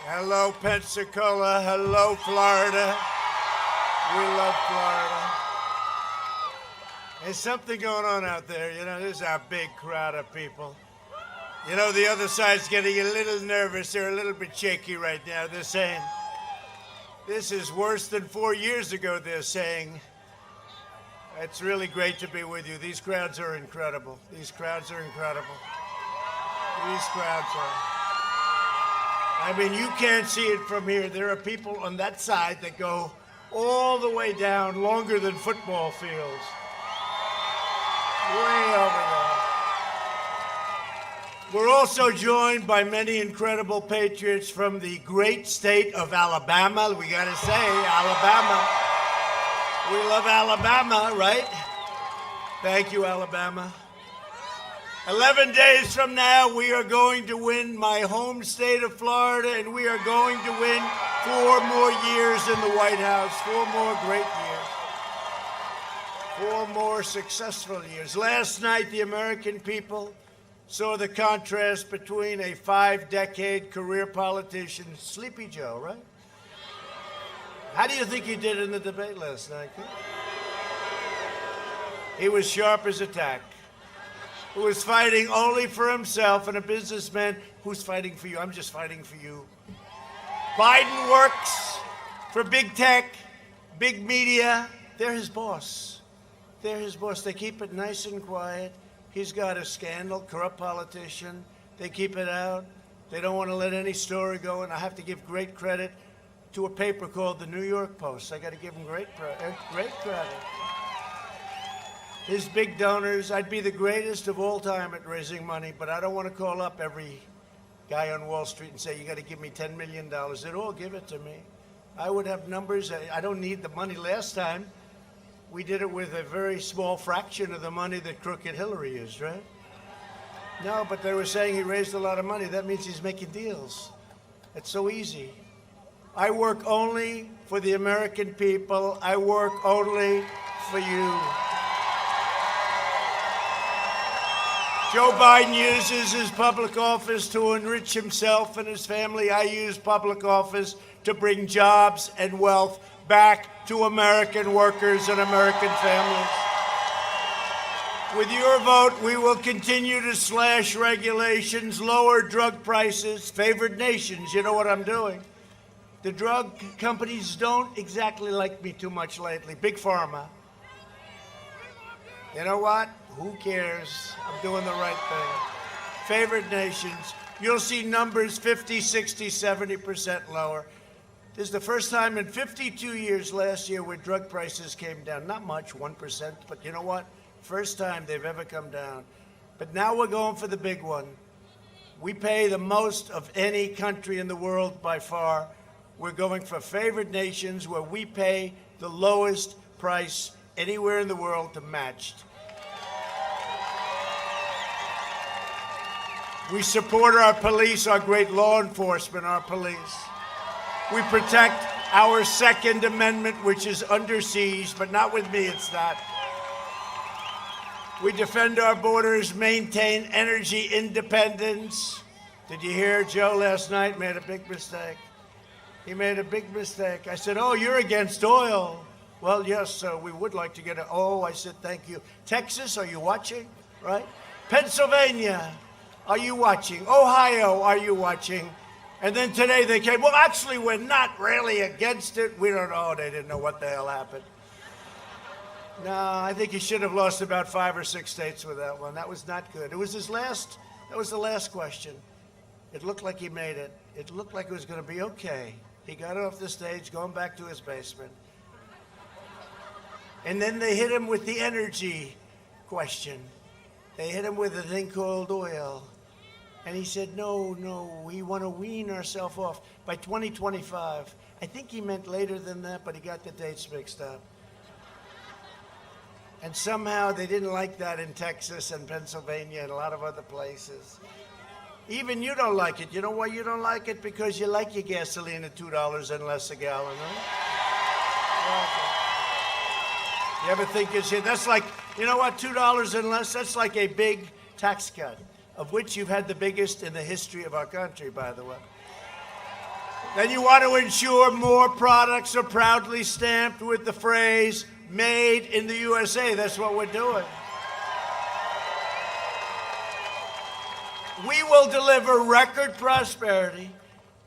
Hello, Pensacola. Hello, Florida. We love Florida. There's something going on out there. You know, there's a big crowd of people. You know, the other side's getting a little nervous. They're a little bit shaky right now. They're saying, this is worse than 4 years ago, they're saying. It's really great to be with you. These crowds are incredible. These crowds are incredible. These crowds are. I mean, you can't see it from here. There are people on that side that go all the way down, longer than football fields. Way over there. We're also joined by many incredible patriots from the great state of Alabama. We got to say, Alabama. We love Alabama, right? Thank you, Alabama. 11 days from now, we are going to win my home state of Florida, and we are going to win 4 more years in the White House, 4 more great years, 4 more successful years. Last night, the American people saw the contrast between a 5-decade career politician, Sleepy Joe, right? How do you think he did in the debate last night? He was sharp as a tack. Who was fighting only for himself, and a businessman who's fighting for you. I'm just fighting for you. Biden works for big tech, big media. They're his boss. They're his boss. They keep it nice and quiet. He's got a scandal, corrupt politician. They keep it out. They don't want to let any story go, and I have to give great credit to a paper called the New York Post. I got to give him great credit. His big donors, I'd be the greatest of all time at raising money, but I don't want to call up every guy on Wall Street and say, you got to give me $10 million. They'd all give it to me. I would have numbers. I don't need the money. Last time, we did it with a very small fraction of the money that crooked Hillary used, right? No, but they were saying he raised a lot of money. That means he's making deals. It's so easy. I work only for the American people. I work only for you. Joe Biden uses his public office to enrich himself and his family. I use public office to bring jobs and wealth back to American workers and American families. With your vote, we will continue to slash regulations, lower drug prices, favored nations. You know what I'm doing. The drug companies don't exactly like me too much lately. Big Pharma. You know what? Who cares? I'm doing the right thing. Favored nations. You'll see numbers 50, 60, 70% lower. This is the first time in 52 years last year where drug prices came down. Not much, 1%, but you know what? First time they've ever come down. But now we're going for the big one. We pay the most of any country in the world by far. We're going for favored nations where we pay the lowest price anywhere in the world to matched. We support our police, our great law enforcement, our police. We protect our Second Amendment, which is under siege, but not with me, it's not. We defend our borders, maintain energy independence. Did you hear Joe last night made a big mistake? He made a big mistake. I said, oh, you're against oil. Well, yes, we would like to get it. Oh, I said, thank you. Texas, are you watching? Right? Pennsylvania. Are you watching? Ohio, are you watching? And then today they came, well, actually, we're not really against it. We don't know. They didn't know what the hell happened. No, I think he should have lost about 5 or 6 states with that one. That was not good. It was that was the last question. It looked like he made it. It looked like it was going to be okay. He got off the stage, going back to his basement. And then they hit him with the energy question. They hit him with a thing called oil. And he said, no, we want to wean ourselves off by 2025. I think he meant later than that, but he got the dates mixed up. And somehow they didn't like that in Texas and Pennsylvania and a lot of other places. Even you don't like it. You know why you don't like it? Because you like your gasoline at $2 and less a gallon, right? You ever think that's like, you know what, $2 and less, that's like a big tax cut, of which you've had the biggest in the history of our country, by the way. Then you want to ensure more products are proudly stamped with the phrase, made in the USA. That's what we're doing. We will deliver record prosperity,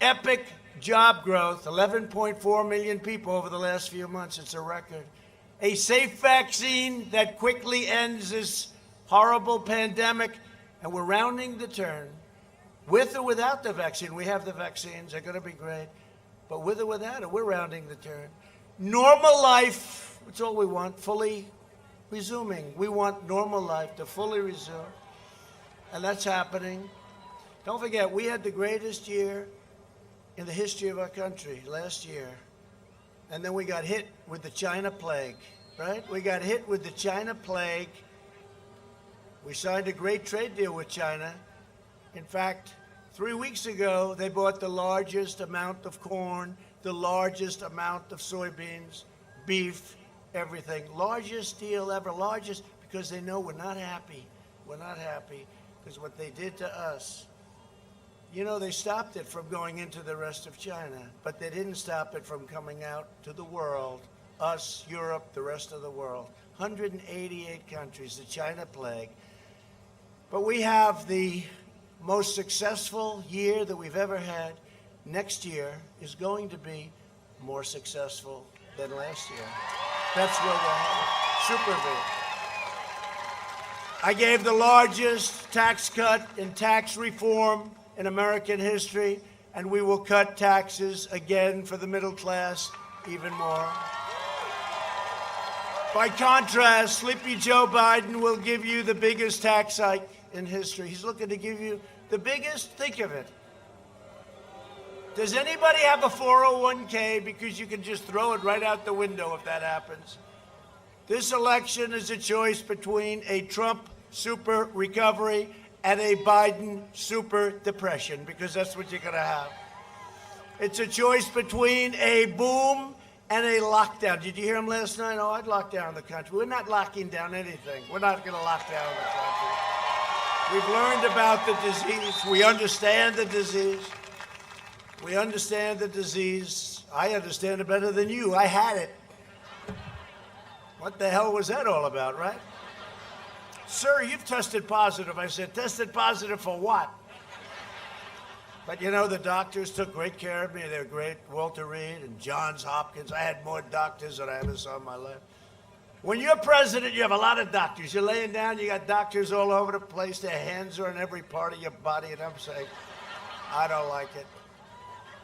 epic job growth, 11.4 million people over the last few months. It's a record. A safe vaccine that quickly ends this horrible pandemic, and we're rounding the turn. With or without the vaccine, we have the vaccines, they're going to be great. But with or without it, we're rounding the turn. Normal life, that's all we want, fully resuming. We want normal life to fully resume. And that's happening. Don't forget, we had the greatest year in the history of our country last year. And then we got hit with the China plague, right? We got hit with the China plague. We signed a great trade deal with China. In fact, 3 weeks ago, they bought the largest amount of corn, the largest amount of soybeans, beef, everything. Largest deal ever, largest, because they know we're not happy. We're not happy because what they did to us. You know, they stopped it from going into the rest of China, but they didn't stop it from coming out to the world, us, Europe, the rest of the world. 188 countries, the China plague. But we have the most successful year that we've ever had. Next year is going to be more successful than last year. That's where we're headed. Super big. I gave the largest tax cut in tax reform in American history, and we will cut taxes again for the middle class even more. By contrast, Sleepy Joe Biden will give you the biggest tax hike in history. He's looking to give you the biggest. Think of it. Does anybody have a 401k? Because you can just throw it right out the window if that happens. This election is a choice between a Trump super recovery and a Biden super depression, because that's what you're going to have. It's a choice between a boom and a lockdown. Did you hear him last night? Oh, I'd lock down the country. We're not locking down anything. We're not going to lock down the country. We've learned about the disease. We understand the disease. We understand the disease. I understand it better than you. I had it. What the hell was that all about, right? Sir, you've tested positive. I said, tested positive for what? But you know, the doctors took great care of me. They're great. Walter Reed and Johns Hopkins. I had more doctors than I ever saw in my life. When you're president, you have a lot of doctors. You're laying down, you got doctors all over the place. Their hands are in every part of your body. And I'm saying, I don't like it.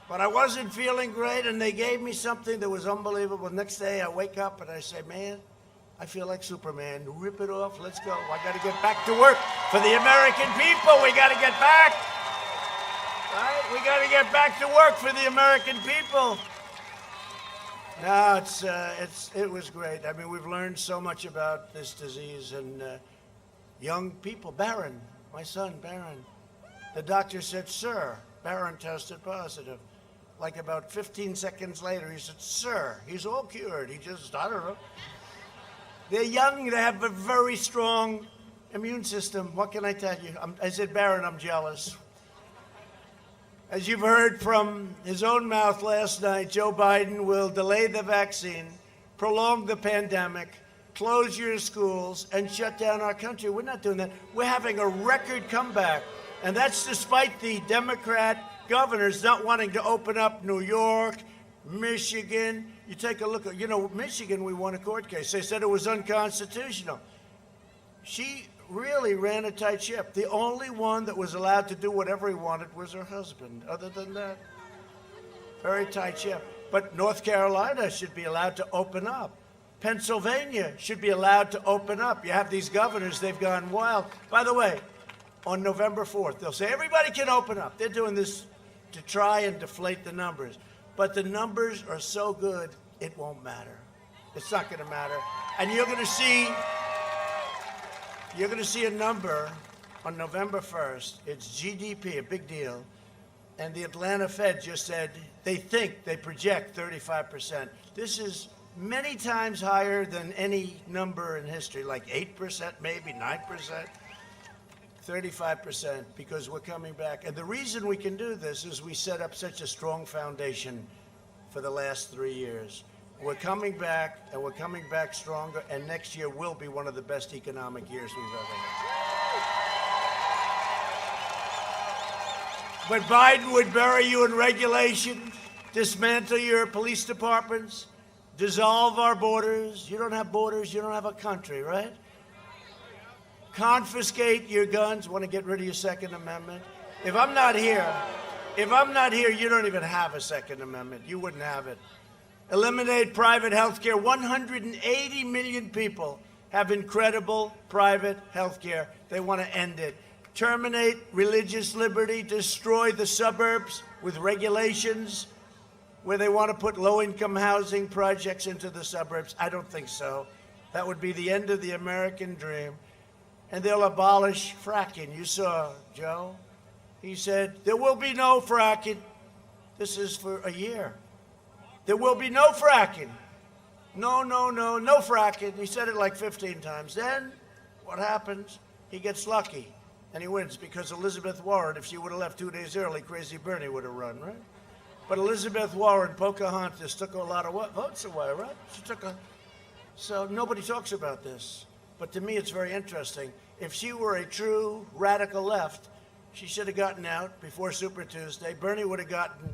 But I wasn't feeling great, and they gave me something that was unbelievable. Next day, I wake up and I say, man, I feel like Superman. Rip it off. Let's go. I got to get back to work for the American people. We got to get back. Right? We got to get back to work for the American people. No, it was great. I mean, we've learned so much about this disease, and young people. Barron, my son, Barron. The doctor said, sir, Barron tested positive. Like about 15 seconds later, he said, sir, he's all cured. He just, I don't know. They're young. They have a very strong immune system. What can I tell you? I said, Barron, I'm jealous. As you've heard from his own mouth last night, Joe Biden will delay the vaccine, prolong the pandemic, close your schools, and shut down our country. We're not doing that. We're having a record comeback. And that's despite the Democrat governors not wanting to open up New York, Michigan. You take a look at, Michigan, we won a court case. They said it was unconstitutional. She really ran a tight ship. The only one that was allowed to do whatever he wanted was her husband. Other than that, very tight ship. But North Carolina should be allowed to open up. Pennsylvania should be allowed to open up. You have these governors, they've gone wild. By the way, on November 4th, they'll say everybody can open up. They're doing this to try and deflate the numbers. But the numbers are so good, it won't matter. It's not going to matter. And you're going to see a number on November 1st. It's GDP, a big deal. And the Atlanta Fed just said they project 35%. This is many times higher than any number in history, like 8%, maybe 9%. 35%, because we're coming back. And the reason we can do this is we set up such a strong foundation for the last 3 years. We're coming back, and we're coming back stronger, and next year will be one of the best economic years we've ever had. But Biden would bury you in regulations, dismantle your police departments, dissolve our borders. You don't have borders, you don't have a country, right? Confiscate your guns, want to get rid of your Second Amendment. If I'm not here, you don't even have a Second Amendment. You wouldn't have it. Eliminate private health care. 180 million people have incredible private health care. They want to end it. Terminate religious liberty, destroy the suburbs with regulations where they want to put low-income housing projects into the suburbs. I don't think so. That would be the end of the American dream. And they'll abolish fracking. You saw Joe. He said, there will be no fracking. This is for a year. There will be no fracking. No fracking. He said it like 15 times. Then what happens? He gets lucky, and he wins, because Elizabeth Warren, if she would have left 2 days early, Crazy Bernie would have run, right? But Elizabeth Warren, Pocahontas, took a lot of votes away, right? So nobody talks about this. But to me, it's very interesting. If she were a true radical left, she should have gotten out before Super Tuesday. Bernie would have gotten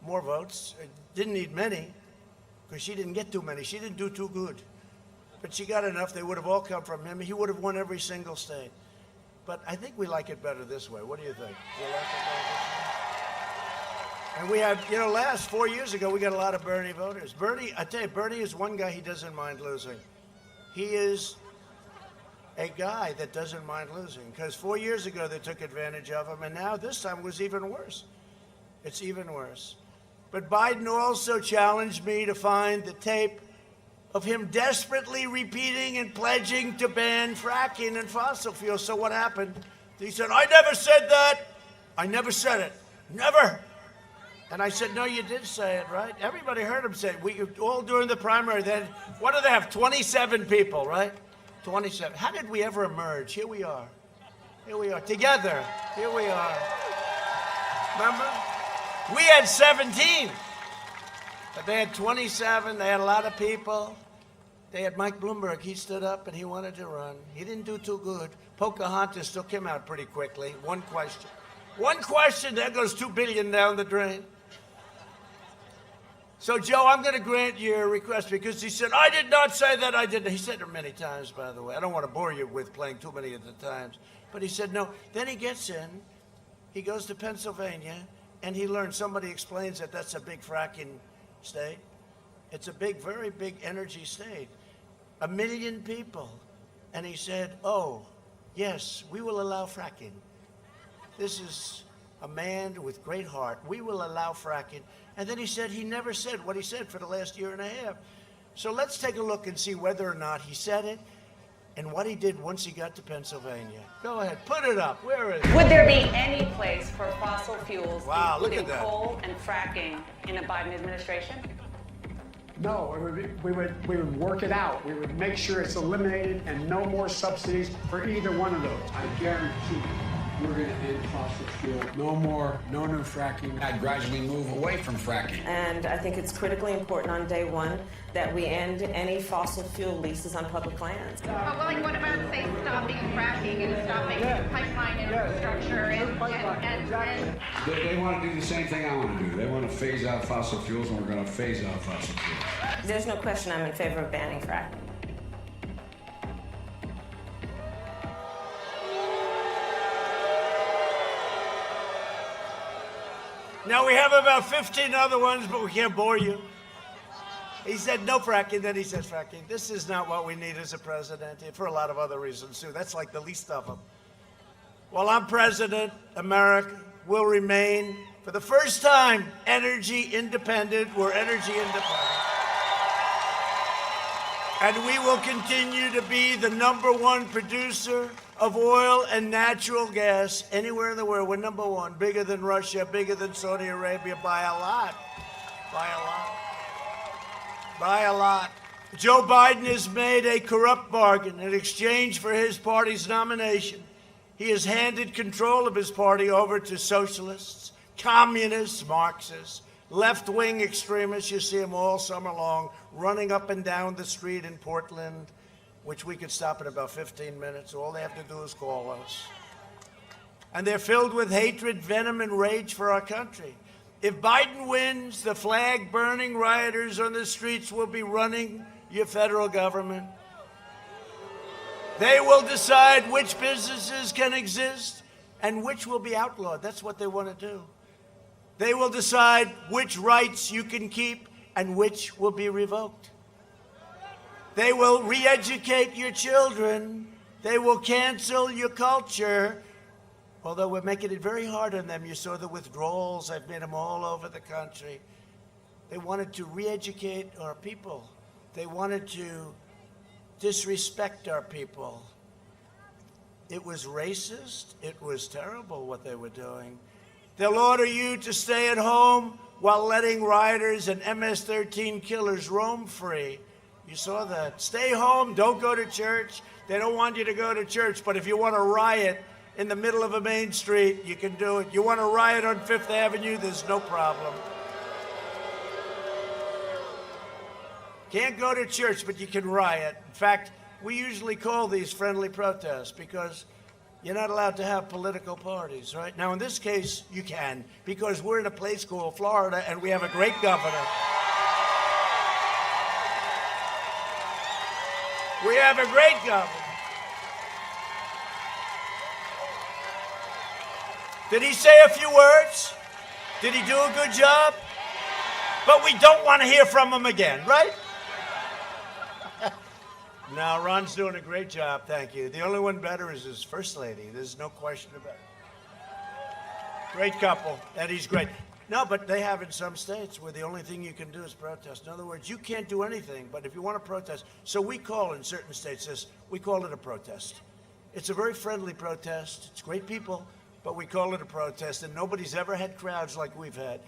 more votes. Didn't need many, because she didn't get too many. She didn't do too good. But she got enough. They would have all come from him. He would have won every single state. But I think we like it better this way. What do you think? Do you like it better this way? And we have, last 4 years ago, we got a lot of Bernie voters. Bernie, I tell you, Bernie is one guy he doesn't mind losing. He is a guy that doesn't mind losing, because 4 years ago they took advantage of him, and now this time it was even worse. It's even worse. But Biden also challenged me to find the tape of him desperately repeating and pledging to ban fracking and fossil fuels. So what happened? He said, I never said that. I never said it. Never. And I said, no, you did say it, right? Everybody heard him say it. We all during the primary. Then what do they have? 27 people, right? 27. How did we ever emerge? Here we are. Here we are. Together. Here we are. Remember? We had 17. But they had 27. They had a lot of people. They had Mike Bloomberg. He stood up and he wanted to run. He didn't do too good. Pocahontas took him out pretty quickly. One question. There goes $2 billion down the drain. So, Joe, I'm going to grant your request, because he said, I did not say that. I didn't. He said it many times, by the way. I don't want to bore you with playing too many of the times. But he said no. Then he gets in. He goes to Pennsylvania, and he learns, somebody explains that that's a big fracking state. It's a big, very big energy state. 1 million people. And he said, oh, yes, we will allow fracking. This is a man with great heart. We will allow fracking. And then he said he never said what he said for the last year and a half. So let's take a look and see whether or not he said it and what he did once he got to Pennsylvania. Go ahead, put it up. Where is it? Would there be any place for fossil fuels, including coal and fracking, in a Biden administration? No, we would work it out. We would make sure it's eliminated and no more subsidies for either one of those. I guarantee you, we're going to end fossil fuel. No more, no new fracking. I'd gradually move away from fracking. And I think it's critically important on day one that we end any fossil fuel leases on public lands. What about, say, stopping fracking and stopping pipeline infrastructure and They want to do the same thing I want to do. They want to phase out fossil fuels, and we're going to phase out fossil fuels. There's no question I'm in favor of banning fracking. Now, we have about 15 other ones, but we can't bore you. He said no fracking, then he says fracking. This is not what we need as a president, for a lot of other reasons, too. That's like the least of them. While I'm president, America will remain, for the first time, energy independent. We're energy independent. And we will continue to be the #1 producer of oil and natural gas anywhere in the world. We're #1, bigger than Russia, bigger than Saudi Arabia by a lot. By a lot. By a lot. Joe Biden has made a corrupt bargain in exchange for his party's nomination. He has handed control of his party over to socialists, communists, Marxists, left-wing extremists. You see them all summer long running up and down the street in Portland, which we could stop in about 15 minutes. All they have to do is call us. And they're filled with hatred, venom, and rage for our country. If Biden wins, the flag-burning rioters on the streets will be running your federal government. They will decide which businesses can exist and which will be outlawed. That's what they want to do. They will decide which rights you can keep and which will be revoked. They will re-educate your children. They will cancel your culture. Although we're making it very hard on them. You saw the withdrawals. I've made them all over the country. They wanted to re-educate our people. They wanted to disrespect our people. It was racist. It was terrible what they were doing. They'll order you to stay at home while letting rioters and MS-13 killers roam free. You saw that. Stay home. Don't go to church. They don't want you to go to church. But if you want to riot in the middle of a main street, you can do it. You want to riot on Fifth Avenue, there's no problem. Can't go to church, but you can riot. In fact, we usually call these friendly protests because you're not allowed to have political parties, right? Now, in this case, you can, because we're in a place called Florida, and we have a great governor. We have a great governor. Did he say a few words? Did he do a good job? But we don't want to hear from him again, right? No, Ron's doing a great job, thank you. The only one better is his first lady. There's no question about it. Great couple, Eddie's great. No, but they have in some states where the only thing you can do is protest. In other words, you can't do anything, but if you want to protest, so we call in certain states this, we call it a protest. It's a very friendly protest. It's great people, but we call it a protest, and nobody's ever had crowds like we've had.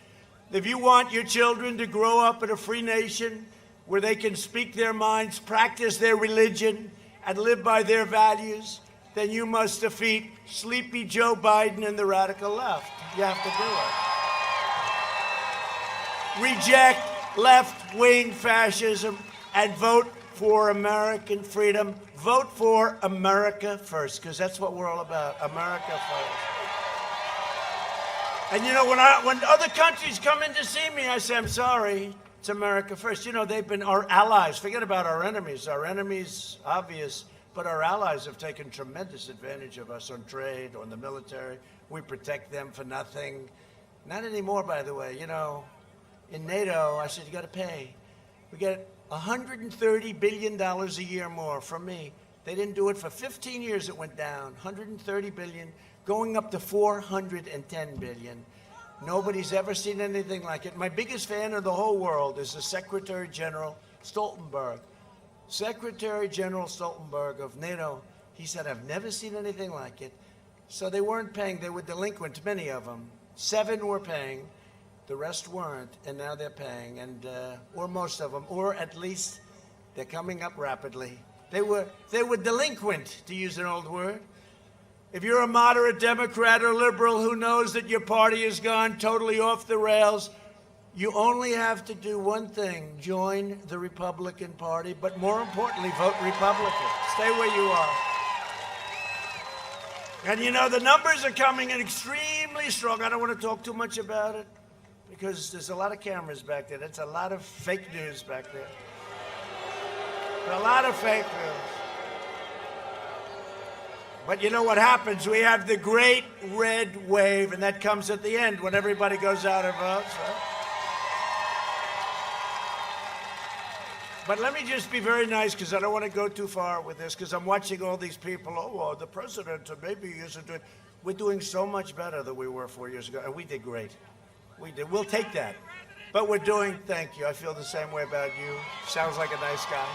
If you want your children to grow up in a free nation where they can speak their minds, practice their religion, and live by their values, then you must defeat sleepy Joe Biden and the radical left. You have to do it. Reject left-wing fascism and vote for American freedom. Vote for America first, because that's what we're all about, America first. And you know, when other countries come in to see me, I say, I'm sorry, it's America first. You know, they've been our allies. Forget about our enemies. Our enemies, obvious, but our allies have taken tremendous advantage of us on trade, on the military. We protect them for nothing. Not anymore, by the way. You know, in NATO, I said, you got to pay. We get $130 billion a year more from me. They didn't do it for 15 years. It went down, $130 billion, going up to $410 billion. Nobody's ever seen anything like it. My biggest fan in the whole world is the Secretary General Stoltenberg. Secretary General Stoltenberg of NATO, he said, I've never seen anything like it. So they weren't paying. They were delinquent, many of them. 7 were paying. The rest weren't, and now they're paying, and or most of them, or at least they're coming up rapidly. They were delinquent, to use an old word. If you're a moderate Democrat or liberal who knows that your party has gone totally off the rails, you only have to do one thing: join the Republican Party, but more importantly, vote Republican. Stay where you are. And you know, the numbers are coming in extremely strong. I don't want to talk too much about it, because there's a lot of cameras back there. That's a lot of fake news back there. A lot of fake news. But you know what happens? We have the great red wave, and that comes at the end when everybody goes out and votes. Right? But let me just be very nice, because I don't want to go too far with this, because I'm watching all these people. Oh, well, the president maybe isn't doing. We're doing so much better than we were 4 years ago, and we did great. We did. We'll take that. But we're doing, thank you. I feel the same way about you. Sounds like a nice guy.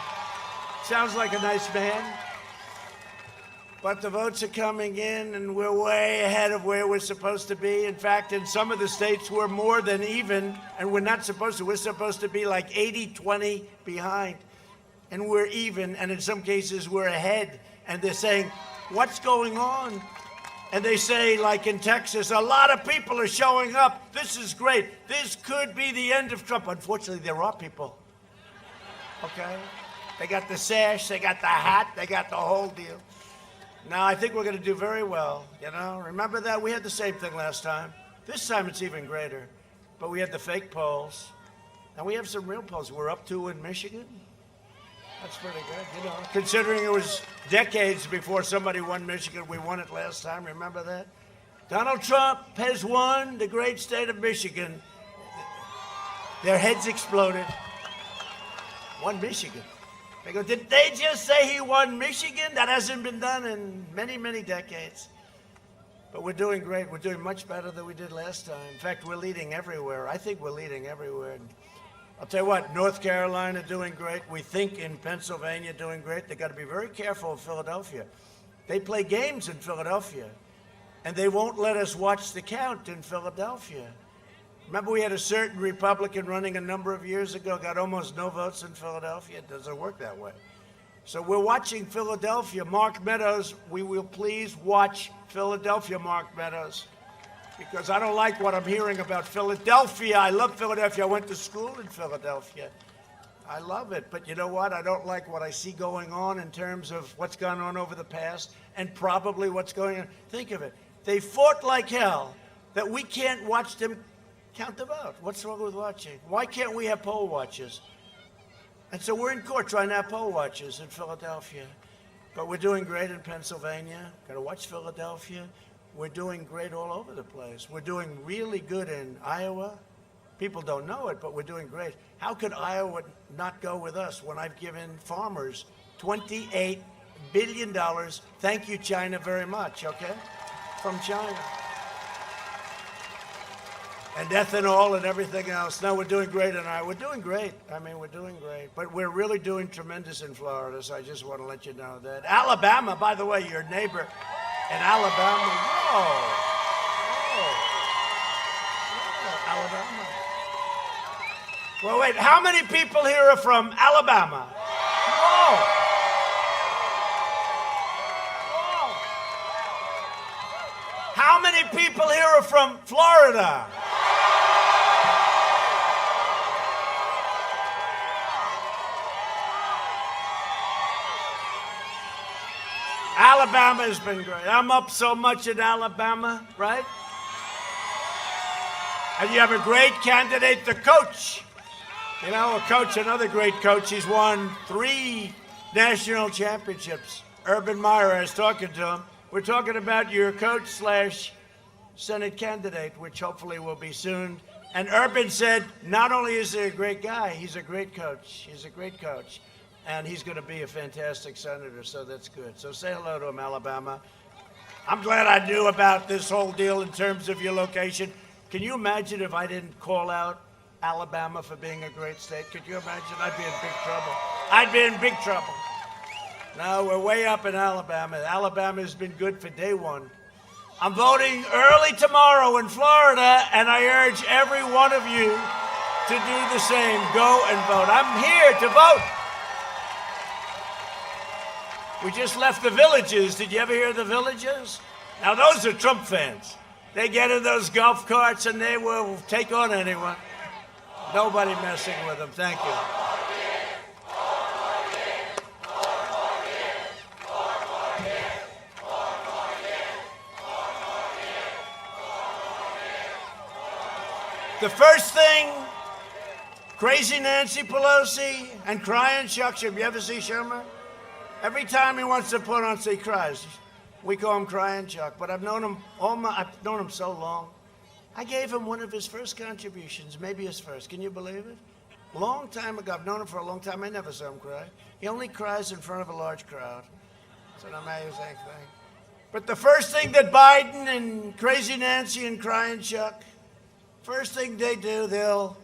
Sounds like a nice man. But the votes are coming in, and we're way ahead of where we're supposed to be. In fact, in some of the states, we're more than even, and we're not supposed to. We're supposed to be like 80-20 behind, and we're even, and in some cases, we're ahead. And they're saying, what's going on? And they say, like in Texas, a lot of people are showing up. This is great. This could be the end of Trump. Unfortunately, there are people. Okay? They got the sash, they got the hat, they got the whole deal. Now, I think we're going to do very well, you know? Remember that? We had the same thing last time. This time it's even greater. But we had the fake polls. And we have some real polls. We're up 2 in Michigan. That's pretty good, you know. Considering it was decades before somebody won Michigan, we won it last time. Remember that? Donald Trump has won the great state of Michigan. Their heads exploded. Won Michigan. They go, did they just say he won Michigan? That hasn't been done in many, many decades. But we're doing great. We're doing much better than we did last time. In fact, we're leading everywhere. I think we're leading everywhere. I'll tell you what, North Carolina doing great. We think in Pennsylvania doing great. They got to be very careful in Philadelphia. They play games in Philadelphia, and they won't let us watch the count in Philadelphia. Remember, we had a certain Republican running a number of years ago, got almost no votes in Philadelphia. It doesn't work that way. So we're watching Philadelphia. Mark Meadows, we will please watch Philadelphia, Mark Meadows, because I don't like what I'm hearing about Philadelphia. I love Philadelphia. I went to school in Philadelphia. I love it. But you know what? I don't like what I see going on in terms of what's gone on over the past and probably what's going on. Think of it. They fought like hell that we can't watch them count the vote. What's wrong with watching? Why can't we have poll watchers? And so we're in court trying to have poll watchers in Philadelphia. But we're doing great in Pennsylvania. Got to watch Philadelphia. We're doing great all over the place. We're doing really good in Iowa. People don't know it, but we're doing great. How could Iowa not go with us when I've given farmers $28 billion? Thank you, China, very much, okay? From China. And ethanol and everything else. No, we're doing great in Iowa. We're doing great. I mean, we're doing great. But we're really doing tremendous in Florida, so I just want to let you know that. Alabama, by the way, your neighbor in Alabama. Whoa. Alabama. Well, wait, how many people here are from Alabama? Whoa. Whoa. How many people here are from Florida? Alabama has been great. I'm up so much in Alabama, right? And you have a great candidate, the coach. You know, a coach, another great coach. He's won 3 national championships. Urban Meyer, I was talking to him. We're talking about your coach / Senate candidate, which hopefully will be soon. And Urban said, not only is he a great guy, he's a great coach. He's a great coach. And he's going to be a fantastic senator, so that's good. So say hello to him, Alabama. I'm glad I knew about this whole deal in terms of your location. Can you imagine if I didn't call out Alabama for being a great state? Could you imagine? I'd be in big trouble. I'd be in big trouble. No, we're way up in Alabama. Alabama has been good for day one. I'm voting early tomorrow in Florida, and I urge every one of you to do the same. Go and vote. I'm here to vote. We just left the Villages. Did you ever hear of the Villages? Now, those are Trump fans. They get in those golf carts and they will take on anyone. Nobody messing with them. Thank you. The first thing, crazy Nancy Pelosi and crying Chuck. Have you ever see Schumer? Every time he wants to put on, he cries. We call him Crying Chuck, but I've known him I've known him so long. I gave him one of his first contributions, maybe his first. Can you believe it? Long time ago. I've known him for a long time. I never saw him cry. He only cries in front of a large crowd. It's an amazing thing. But the first thing that Biden and Crazy Nancy and Crying Chuck, first thing they do, they'll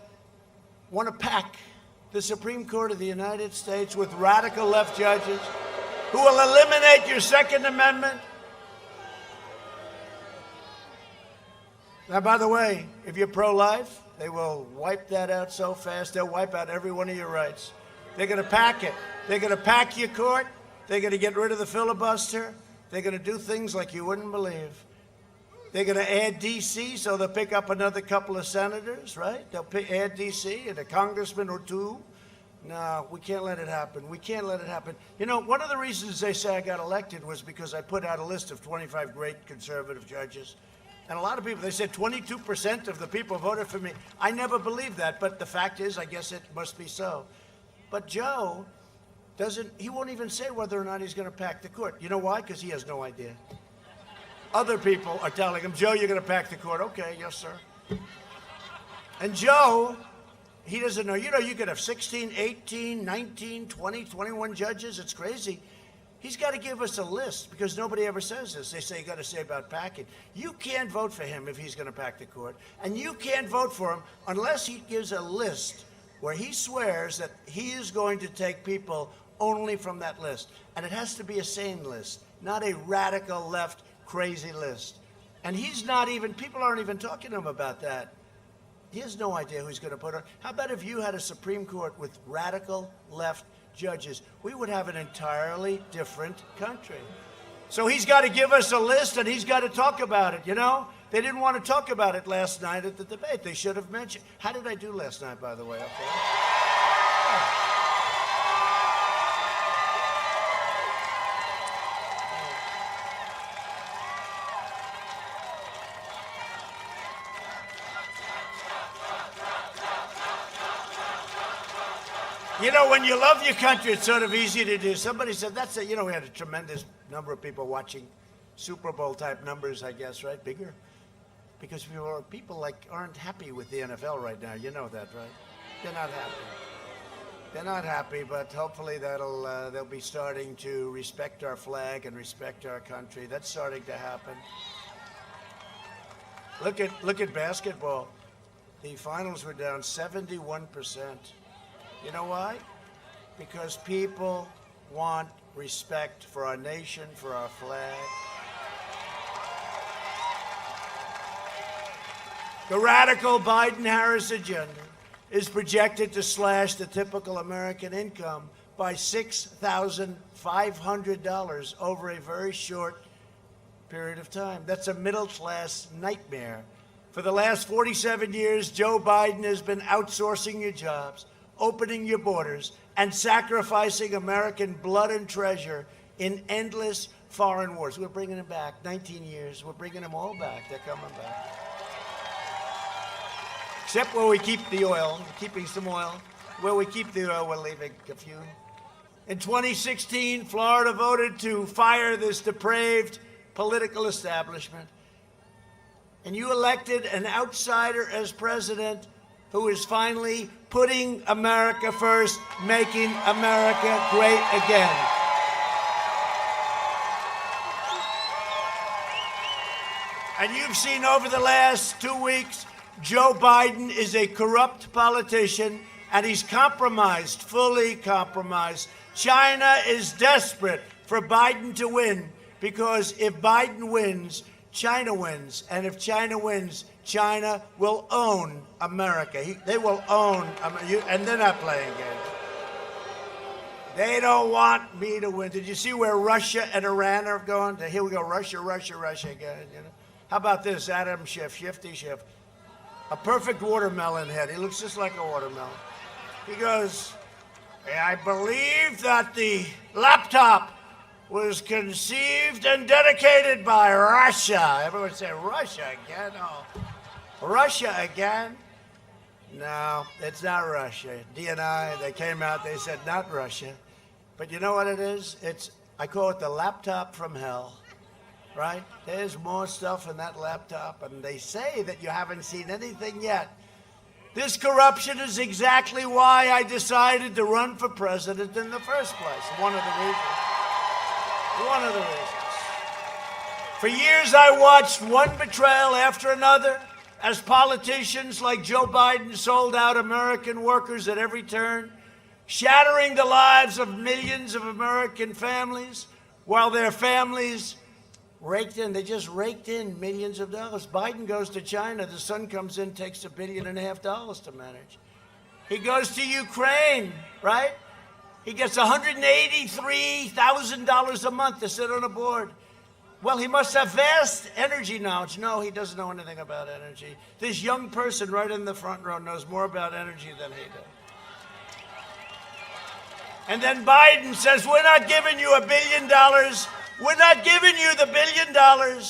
want to pack the Supreme Court of the United States with radical left judges who will eliminate your Second Amendment. Now, by the way, if you're pro-life, they will wipe that out so fast, they'll wipe out every one of your rights. They're going to pack it. They're going to pack your court. They're going to get rid of the filibuster. They're going to do things like you wouldn't believe. They're going to add D.C., so they'll pick up another couple of senators, right? They'll add D.C. and a congressman or two. No, we can't let it happen. We can't let it happen. You know, one of the reasons they say I got elected was because I put out a list of 25 great conservative judges. And a lot of people, they said 22% of the people voted for me. I never believed that, but the fact is, I guess it must be so. But Joe he won't even say whether or not he's going to pack the court. You know why? Because he has no idea. Other people are telling him, Joe, you're going to pack the court. Okay, yes, sir. And Joe, he doesn't know. You know, you could have 16, 18, 19, 20, 21 judges. It's crazy. He's got to give us a list because nobody ever says this. They say you got to say about packing. You can't vote for him if he's going to pack the court. And you can't vote for him unless he gives a list where he swears that he is going to take people only from that list. And it has to be a sane list, not a radical left crazy list. And he's not even, people aren't even talking to him about that. He has no idea who he's going to put on. How about if you had a Supreme Court with radical left judges? We would have an entirely different country. So he's got to give us a list and he's got to talk about it, you know? They didn't want to talk about it last night at the debate. They should have mentioned. How did I do last night, by the way? Okay. You know, when you love your country, it's sort of easy to do. Somebody said, that's it. You know, we had a tremendous number of people watching Super Bowl type numbers, I guess, right? Bigger. Because people like aren't happy with the NFL right now. You know that, right? They're not happy. They're not happy, but hopefully they'll be starting to respect our flag and respect our country. That's starting to happen. Look at basketball. The finals were down 71%. You know why? Because people want respect for our nation, for our flag. The radical Biden-Harris agenda is projected to slash the typical American income by $6,500 over a very short period of time. That's a middle-class nightmare. For the last 47 years, Joe Biden has been outsourcing your jobs, opening your borders, and sacrificing American blood and treasure in endless foreign wars. We're bringing them back. 19 years. We're bringing them all back. They're coming back. Except where we keep the oil. We're keeping some oil. Where we keep the oil, we're leaving a few. In 2016, Florida voted to fire this depraved political establishment. And you elected an outsider as president who is finally putting America first, making America great again. And you've seen over the last 2 weeks, Joe Biden is a corrupt politician, and he's compromised, fully compromised. China is desperate for Biden to win, because if Biden wins, China wins. And if China wins, China will own America. They will own, and they're not playing games. They don't want me to win. Did you see where Russia and Iran are going? Here we go, Russia again. You know? How about this, Adam Schiff, Shifty Schiff? A perfect watermelon head. He looks just like a watermelon. He goes, I believe that the laptop was conceived and dedicated by Russia. Everyone say, Russia again? Oh, Russia again? No, it's not Russia. DNI, they came out, they said, not Russia. But you know what it is? I call it the laptop from hell, right? There's more stuff in that laptop, and they say that you haven't seen anything yet. This corruption is exactly why I decided to run for president in the first place. One of the reasons. One of the reasons. For years, I watched one betrayal after another as politicians like Joe Biden sold out American workers at every turn, shattering the lives of millions of American families while their families they just raked in millions of dollars. Biden goes to China, the son comes in, takes $1.5 billion to manage. He goes to Ukraine, right? He gets $183,000 a month to sit on a board. Well, he must have vast energy knowledge. No, he doesn't know anything about energy. This young person right in the front row knows more about energy than he does. And then Biden says, we're not giving you $1 billion. We're not giving you the $1 billion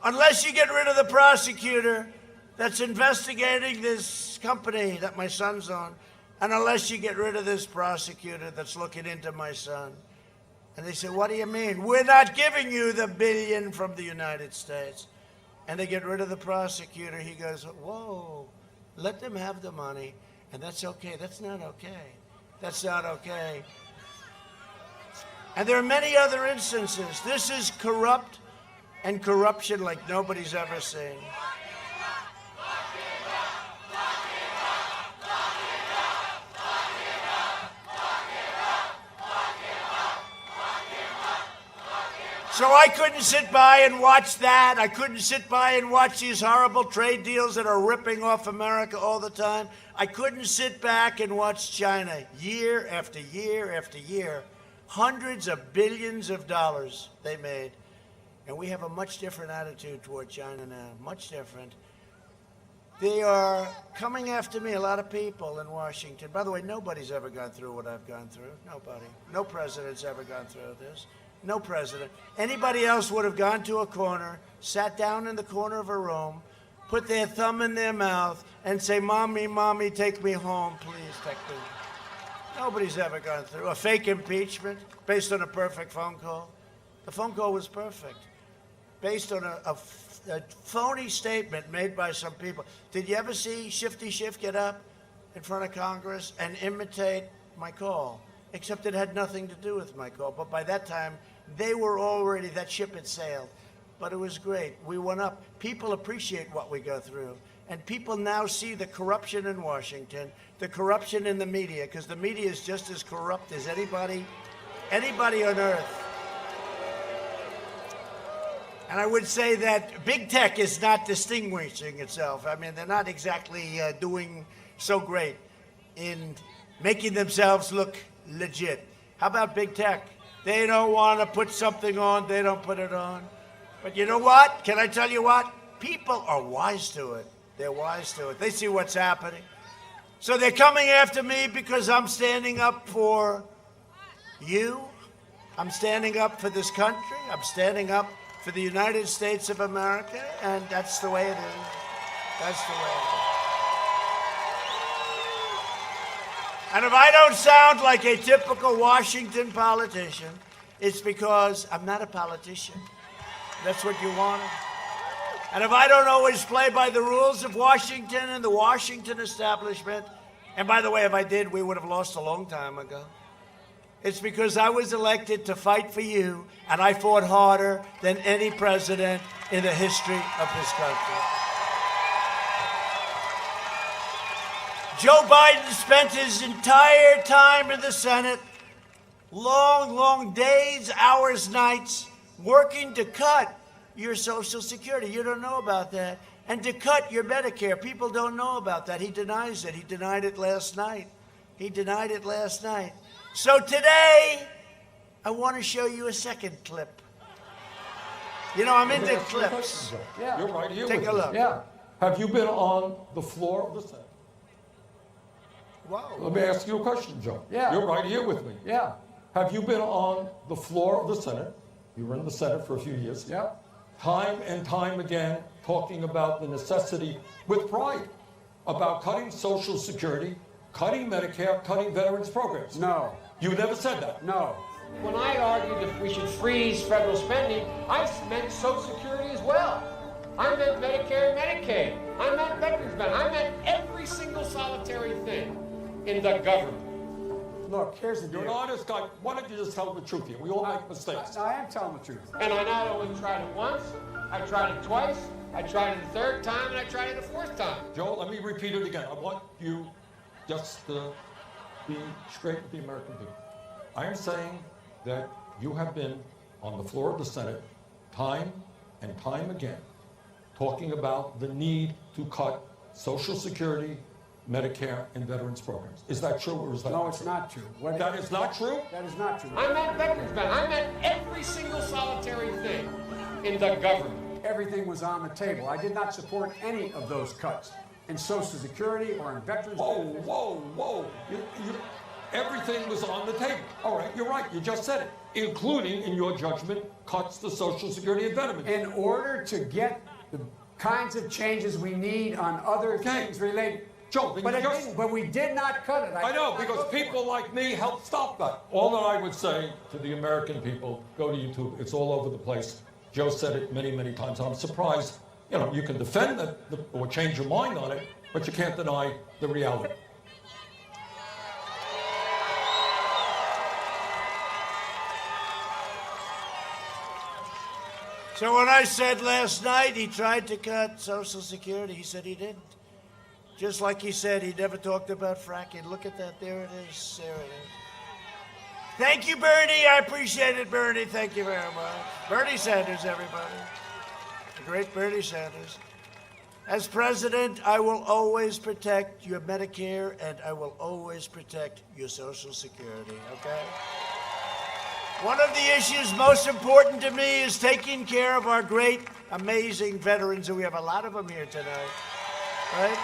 unless you get rid of the prosecutor that's investigating this company that my son's on, and unless you get rid of this prosecutor that's looking into my son. And they say, what do you mean? We're not giving you the $1 billion from the United States. And they get rid of the prosecutor. He goes, whoa, let them have the money. And that's okay. That's not okay. That's not okay. And there are many other instances. This is corrupt and corruption like nobody's ever seen. So I couldn't sit by and watch that. I couldn't sit by and watch these horrible trade deals that are ripping off America all the time. I couldn't sit back and watch China year after year after year. Hundreds of billions of dollars they made. And we have a much different attitude toward China now, much different. They are coming after me, a lot of people in Washington. By the way, nobody's ever gone through what I've gone through. Nobody. No president's ever gone through this. No president. Anybody else would have gone to a corner, sat down in the corner of a room, put their thumb in their mouth, and say, Mommy, Mommy, take me home, please, take me. Nobody's ever gone through a fake impeachment based on a perfect phone call. The phone call was perfect, based on a phony statement made by some people. Did you ever see Shifty Schiff get up in front of Congress and imitate my call? Except it had nothing to do with my call. But by that time, they were already, that ship had sailed. But it was great. We went up. People appreciate what we go through. And people now see the corruption in Washington, the corruption in the media, because the media is just as corrupt as anybody on earth. And I would say that big tech is not distinguishing itself. I mean, they're not exactly doing so great in making themselves look legit. How about big tech? They don't want to put something on, they don't put it on. But you know what? Can I tell you what? People are wise to it. They're wise to it. They see what's happening. So they're coming after me because I'm standing up for you. I'm standing up for this country. I'm standing up for the United States of America, and that's the way it is. That's the way it is. And if I don't sound like a typical Washington politician, it's because I'm not a politician. That's what you wanted. And if I don't always play by the rules of Washington and the Washington establishment, and by the way, if I did, we would have lost a long time ago. It's because I was elected to fight for you, and I fought harder than any president in the history of this country. Joe Biden spent his entire time in the Senate, long, long days, hours, nights, working to cut your Social Security. You don't know about that. And to cut your Medicare. People don't know about that. He denies it. He denied it last night. He denied it last night. So today, I want to show you a second clip. You know, I'm into clips. Yeah. You're right here. Take a look. Yeah. Have you been on the floor of the Senate? Wow. Let me ask you a question, Joe. Yeah. You're right here with me. Yeah. Have you been on the floor of the Senate? You were in the Senate for a few years. Yeah. Time and time again, talking about the necessity, with pride, about cutting Social Security, cutting Medicare, cutting veterans programs. No. You never said that. No. When I argued that we should freeze federal spending, I meant Social Security as well. I meant Medicare and Medicaid. I meant veterans benefits. I meant every single solitary thing in the government. Look, here's the You're an deal. honest guy. Why don't you just tell the truth here? We all make mistakes. I am telling the truth. And I not only tried it once, I tried it twice, I tried it a third time, and I tried it a fourth time. Joe, let me repeat it again. I want you just to be straight with the American people. I am saying that you have been on the floor of the Senate time and time again talking about the need to cut Social Security, Medicare and veterans programs. Is that true or is that No, not it's true? not true. That is not true? That is not true. I meant veterans benefits. I meant every single solitary thing in the government. Everything was on the table. I did not support any of those cuts in Social Security or in veterans. Whoa, whoa, whoa. Everything was on the table. All right, you're right. You just said it. Including, in your judgment, cuts to Social Security and veterans. In order to get the kinds of changes we need on other things related. Joe, But we did not cut it. I know, because people like me helped stop that. All that I would say to the American people, go to YouTube. It's all over the place. Joe said it many, many times. I'm surprised. You know, you can defend it or change your mind on it, but you can't deny the reality. So when I said last night he tried to cut Social Security, he said he didn't. Just like he said he never talked about fracking. Look at that. There it is. There it is. Thank you, Bernie. I appreciate it, Bernie. Thank you very much. Bernie Sanders, everybody. The great Bernie Sanders. As president, I will always protect your Medicare and I will always protect your Social Security, okay? One of the issues most important to me is taking care of our great, amazing veterans, and we have a lot of them here tonight, right?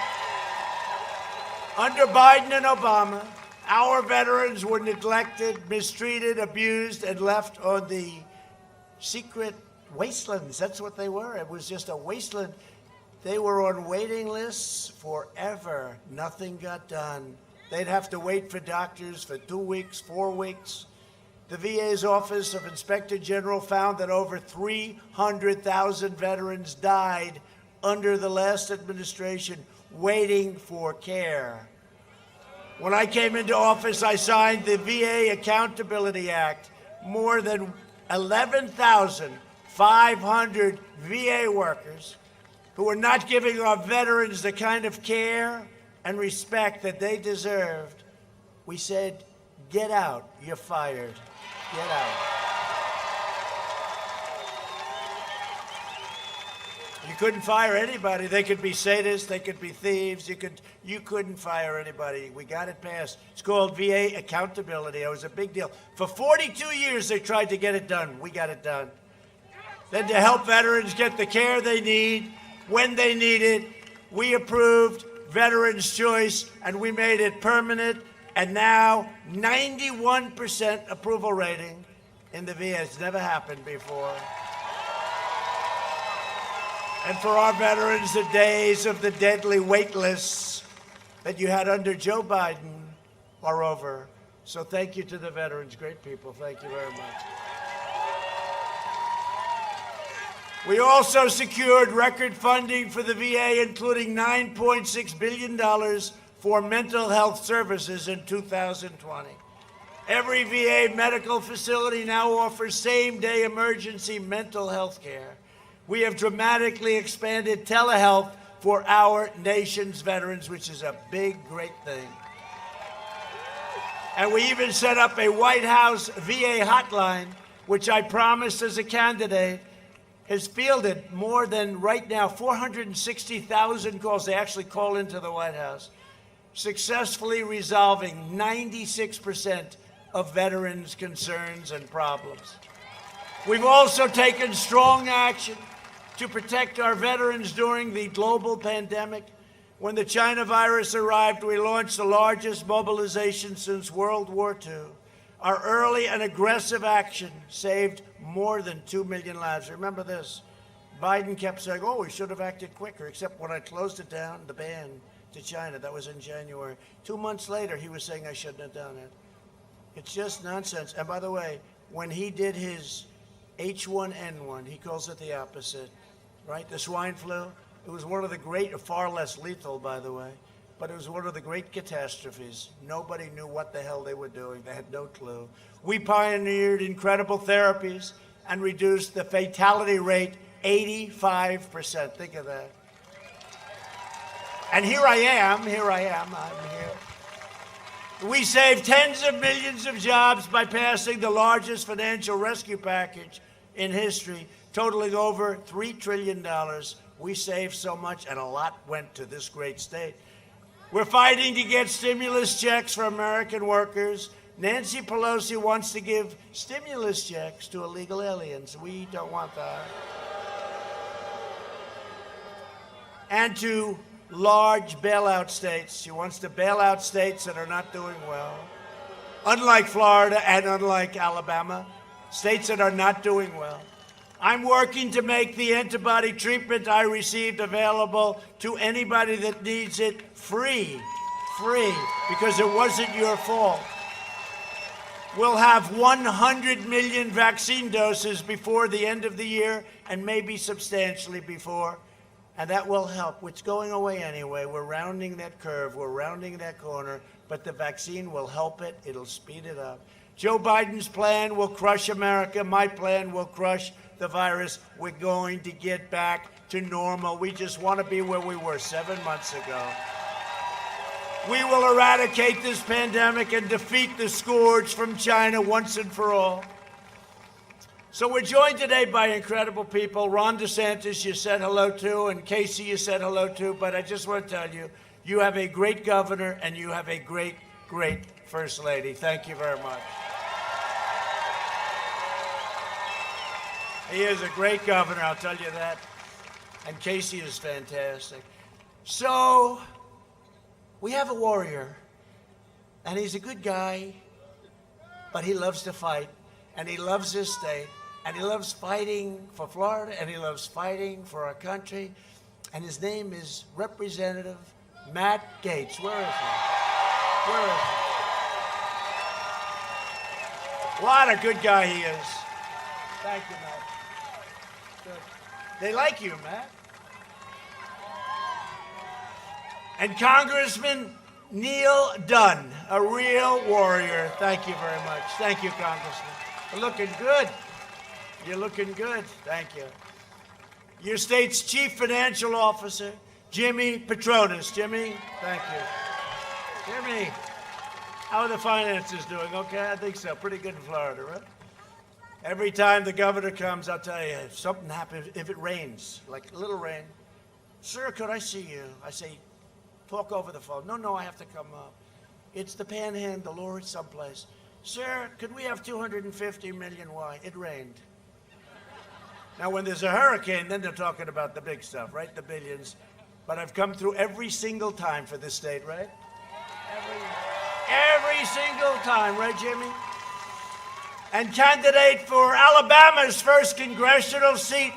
Under Biden and Obama, our veterans were neglected, mistreated, abused, and left on the secret wastelands. That's what they were. It was just a wasteland. They were on waiting lists forever. Nothing got done. They'd have to wait for doctors for 2 weeks, 4 weeks. The VA's Office of Inspector General found that over 300,000 veterans died under the last administration waiting for care. When I came into office, I signed the VA Accountability Act. More than 11,500 VA workers who were not giving our veterans the kind of care and respect that they deserved, we said, get out, you're fired. Get out. You couldn't fire anybody. They could be sadists, they could be thieves. You couldn't fire anybody. We got it passed. It's called VA accountability. It was a big deal. For 42 years, they tried to get it done. We got it done. Then to help veterans get the care they need, when they need it, we approved Veterans' Choice, and we made it permanent. And now, 91% approval rating in the VA. It's never happened before. And for our veterans, the days of the deadly wait lists that you had under Joe Biden are over. So thank you to the veterans. Great people. Thank you very much. We also secured record funding for the VA, including $9.6 billion for mental health services in 2020. Every VA medical facility now offers same-day emergency mental health care. We have dramatically expanded telehealth for our nation's veterans, which is a big, great thing. And we even set up a White House VA hotline, which I promised as a candidate has fielded more than, right now, 460,000 calls. They actually call into the White House, successfully resolving 96% of veterans' concerns and problems. We've also taken strong action to protect our veterans during the global pandemic. When the China virus arrived, we launched the largest mobilization since World War II. Our early and aggressive action saved more than 2 million lives. Remember this, Biden kept saying, oh, we should have acted quicker, except when I closed it down, the ban to China. That was in January. 2 months later, he was saying I shouldn't have done it. It's just nonsense. And by the way, when he did his H1N1, he calls it the opposite, right? The swine flu, it was one of the great, far less lethal, by the way, but it was one of the great catastrophes. Nobody knew what the hell they were doing. They had no clue. We pioneered incredible therapies and reduced the fatality rate 85%. Think of that. And here I am, I'm here. We saved tens of millions of jobs by passing the largest financial rescue package in history, totaling over $3 trillion. We saved so much, and a lot went to this great state. We're fighting to get stimulus checks for American workers. Nancy Pelosi wants to give stimulus checks to illegal aliens. We don't want that. And to large bailout states. She wants to bail out states that are not doing well. Unlike Florida and unlike Alabama, states that are not doing well. I'm working to make the antibody treatment I received available to anybody that needs it free, because it wasn't your fault. We'll have 100 million vaccine doses before the end of the year, and maybe substantially before, and that will help. It's going away anyway. We're rounding that curve. We're rounding that corner, but the vaccine will help it. It'll speed it up. Joe Biden's plan will crush America. My plan will crush the virus. We're going to get back to normal. We just want to be where we were 7 months ago. We will eradicate this pandemic and defeat the scourge from China once and for all. So we're joined today by incredible people. Ron DeSantis, you said hello to, and Casey, you said hello to, but I just want to tell you, you have a great governor and you have a great, great First Lady. Thank you very much. He is a great governor, I'll tell you that. And Casey is fantastic. So, we have a warrior, and he's a good guy, but he loves to fight, and he loves his state, and he loves fighting for Florida, and he loves fighting for our country, and his name is Representative Matt Gaetz. Where is he? Where is he? What a good guy he is. Thank you, Matt. Good. They like you, Matt. And Congressman Neil Dunn, a real warrior. Thank you very much. Thank you, Congressman. You're looking good. You're looking good. Thank you. Your state's Chief Financial Officer, Jimmy Petronas. Jimmy, thank you. Jimmy, how are the finances doing? Okay, I think so. Pretty good in Florida, right? Every time the governor comes, I'll tell you, if something happens, if it rains, like a little rain, sir, could I see you? I say, talk over the phone. No, I have to come up. It's the Panhandle or it's someplace. Sir, could we have 250 million? Why? It rained. Now, when there's a hurricane, then they're talking about the big stuff, right? The billions. But I've come through every single time for this state, right? Every single time, right, Jimmy? And candidate for Alabama's first congressional seat,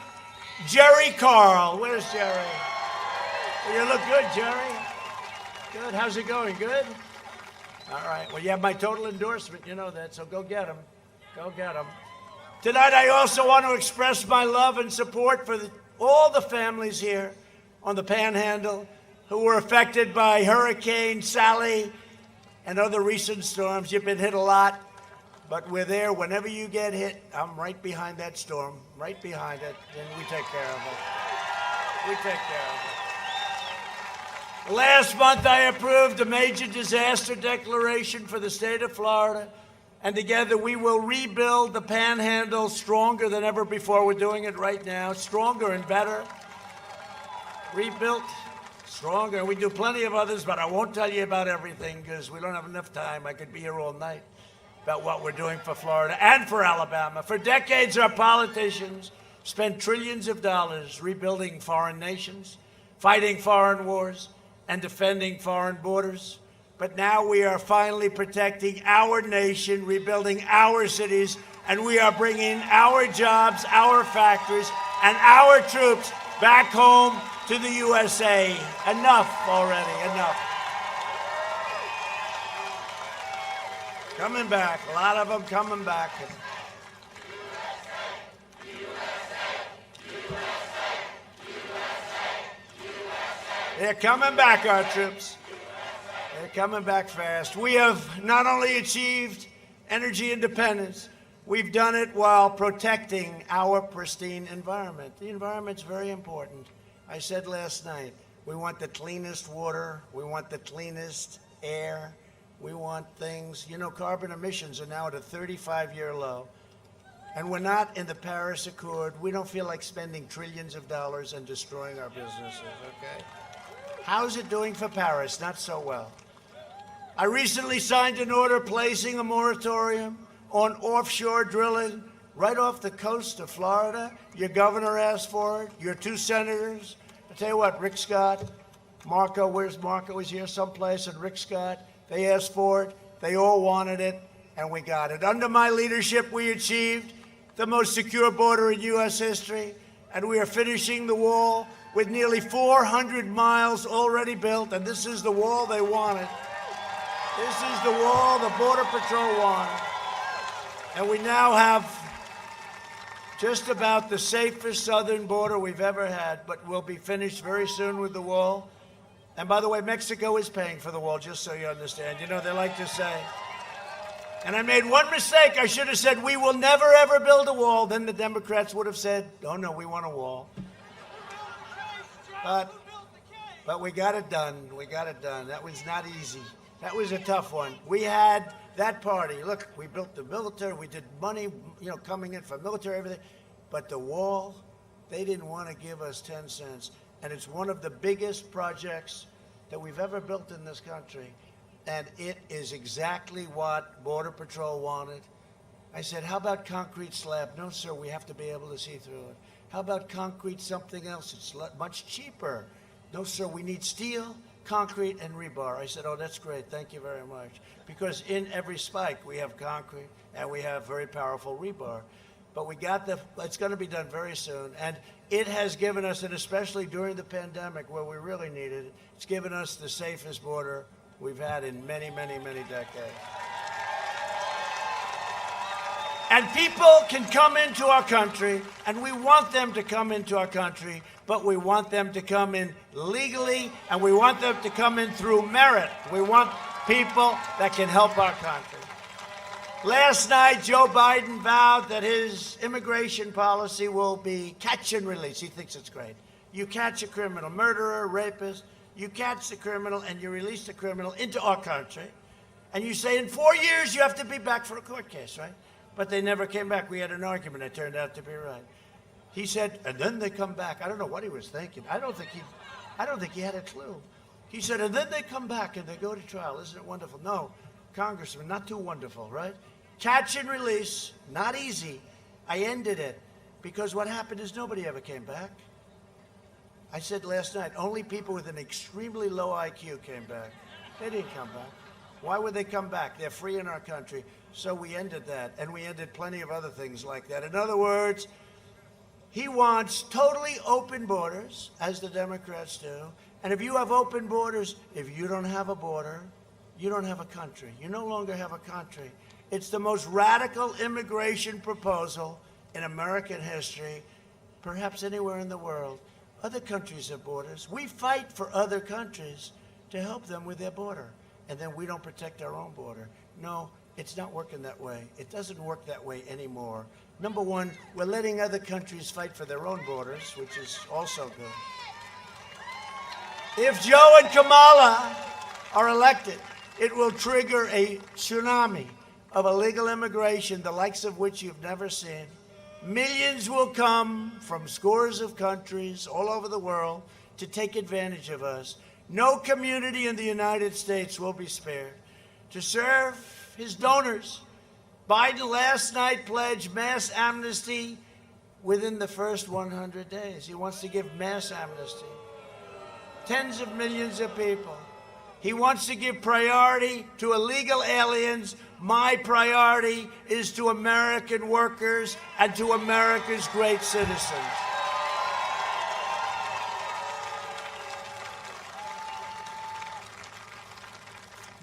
Jerry Carl. Where's Jerry? You look good, Jerry. Good. How's it going? Good? All right. Well, you have my total endorsement. You know that, so go get him. Go get him. Tonight, I also want to express my love and support for all the families here on the Panhandle who were affected by Hurricane Sally and other recent storms. You've been hit a lot, but we're there. Whenever you get hit, I'm right behind that storm, right behind it, and we take care of it. We take care of it. Last month, I approved a major disaster declaration for the state of Florida, and together we will rebuild the Panhandle stronger than ever before. We're doing it right now, stronger and better. Rebuilt, stronger. We do plenty of others, but I won't tell you about everything because we don't have enough time. I could be here all night about what we're doing for Florida and for Alabama. For decades, our politicians spent trillions of dollars rebuilding foreign nations, fighting foreign wars, and defending foreign borders. But now we are finally protecting our nation, rebuilding our cities, and we are bringing our jobs, our factories, and our troops back home to the USA. Enough already, enough. Coming back, a lot of them coming back. They're coming back, our troops. They're coming back fast. We have not only achieved energy independence, we've done it while protecting our pristine environment. The environment's very important. I said last night, we want the cleanest water, we want the cleanest air, we want things, carbon emissions are now at a 35-year low. And we're not in the Paris Accord. We don't feel like spending trillions of dollars and destroying our businesses, okay? How's it doing for Paris? Not so well. I recently signed an order placing a moratorium on offshore drilling right off the coast of Florida. Your governor asked for it. Your 2 senators. I tell you what, Rick Scott, Marco, where's Marco? He's here someplace, and Rick Scott, they asked for it. They all wanted it, and we got it. Under my leadership, we achieved the most secure border in U.S. history, and we are finishing the wall with nearly 400 miles already built, and this is the wall they wanted. This is the wall the Border Patrol wanted. And we now have just about the safest southern border we've ever had, but we'll be finished very soon with the wall. And by the way, Mexico is paying for the wall, just so you understand. You know, they like to say. And I made one mistake. I should have said, we will never, ever build a wall. Then the Democrats would have said, oh, no, we want a wall. But we got it done. We got it done. That was not easy. That was a tough one. We had that party. Look, we built the military. We did money, coming in for military, everything. But the wall, they didn't want to give us 10 cents. And it's one of the biggest projects that we've ever built in this country. And it is exactly what Border Patrol wanted. I said, how about concrete slab? No, sir, we have to be able to see through it. How about concrete something else? It's much cheaper. No, sir, we need steel, concrete, and rebar. I said, oh, that's great. Thank you very much. Because in every spike, we have concrete, and we have very powerful rebar. But we got it's going to be done very soon. And it has given us, and especially during the pandemic where we really needed it, it's given us the safest border we've had in many, many, many decades. And people can come into our country, and we want them to come into our country, but we want them to come in legally, and we want them to come in through merit. We want people that can help our country. Last night, Joe Biden vowed that his immigration policy will be catch and release. He thinks it's great. You catch a criminal, murderer, rapist, you catch the criminal and you release the criminal into our country. And you say in 4 years you have to be back for a court case, right? But they never came back. We had an argument. It turned out to be right. He said, and then they come back. I don't know what he was thinking. I don't think he had a clue. He said, and then they come back and they go to trial. Isn't it wonderful? No, Congressman, not too wonderful, right? Catch and release, not easy. I ended it because what happened is nobody ever came back. I said last night, only people with an extremely low IQ came back. They didn't come back. Why would they come back? They're free in our country. So we ended that, and we ended plenty of other things like that. In other words, he wants totally open borders, as the Democrats do. And if you have open borders, if you don't have a border, you don't have a country. You no longer have a country. It's the most radical immigration proposal in American history, perhaps anywhere in the world. Other countries have borders. We fight for other countries to help them with their border, and then we don't protect our own border. No, it's not working that way. It doesn't work that way anymore. Number one, we're letting other countries fight for their own borders, which is also good. If Joe and Kamala are elected, it will trigger a tsunami of illegal immigration, the likes of which you've never seen. Millions will come from scores of countries all over the world to take advantage of us. No community in the United States will be spared. To serve his donors, Biden last night pledged mass amnesty within the first 100 days. He wants to give mass amnesty. Tens of millions of people. He wants to give priority to illegal aliens. My priority is to American workers and to America's great citizens.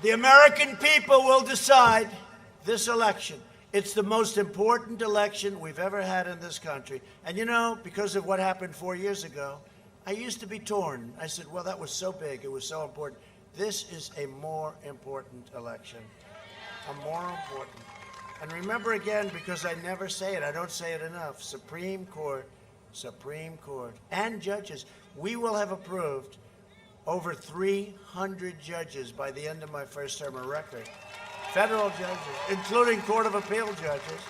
The American people will decide this election. It's the most important election we've ever had in this country. And you know, because of what happened 4 years ago, I used to be torn. I said, well, that was so big. It was so important. This is a more important election. More important. And remember again, because I never say it, I don't say it enough, Supreme Court, and judges. We will have approved over 300 judges by the end of my first term, a record. Federal judges, including Court of Appeal judges,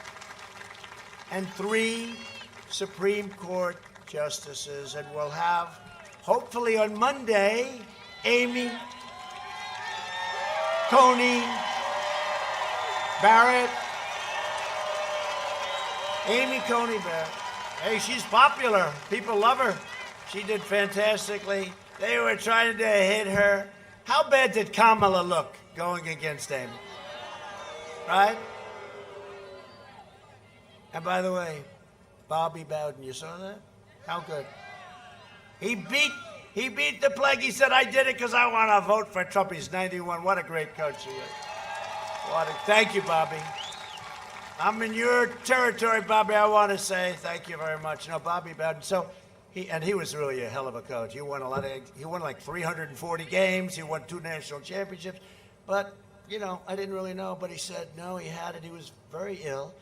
and 3 Supreme Court justices, and we'll have hopefully on Monday, Amy Coney Barrett. Amy Coney Barrett. Hey, she's popular. People love her. She did fantastically. They were trying to hit her. How bad did Kamala look going against Amy? Right? And by the way, Bobby Bowden, you saw that? How good? He beat the plague. He said, I did it because I want to vote for Trump. He's 91. What a great coach he is. Thank you, Bobby. I'm in your territory, Bobby. I want to say thank you very much. No, Bobby Bowden. So he was really a hell of a coach. He won like 340 games. He won 2 national championships. But, I didn't really know. But he said, no, he had it. He was very ill.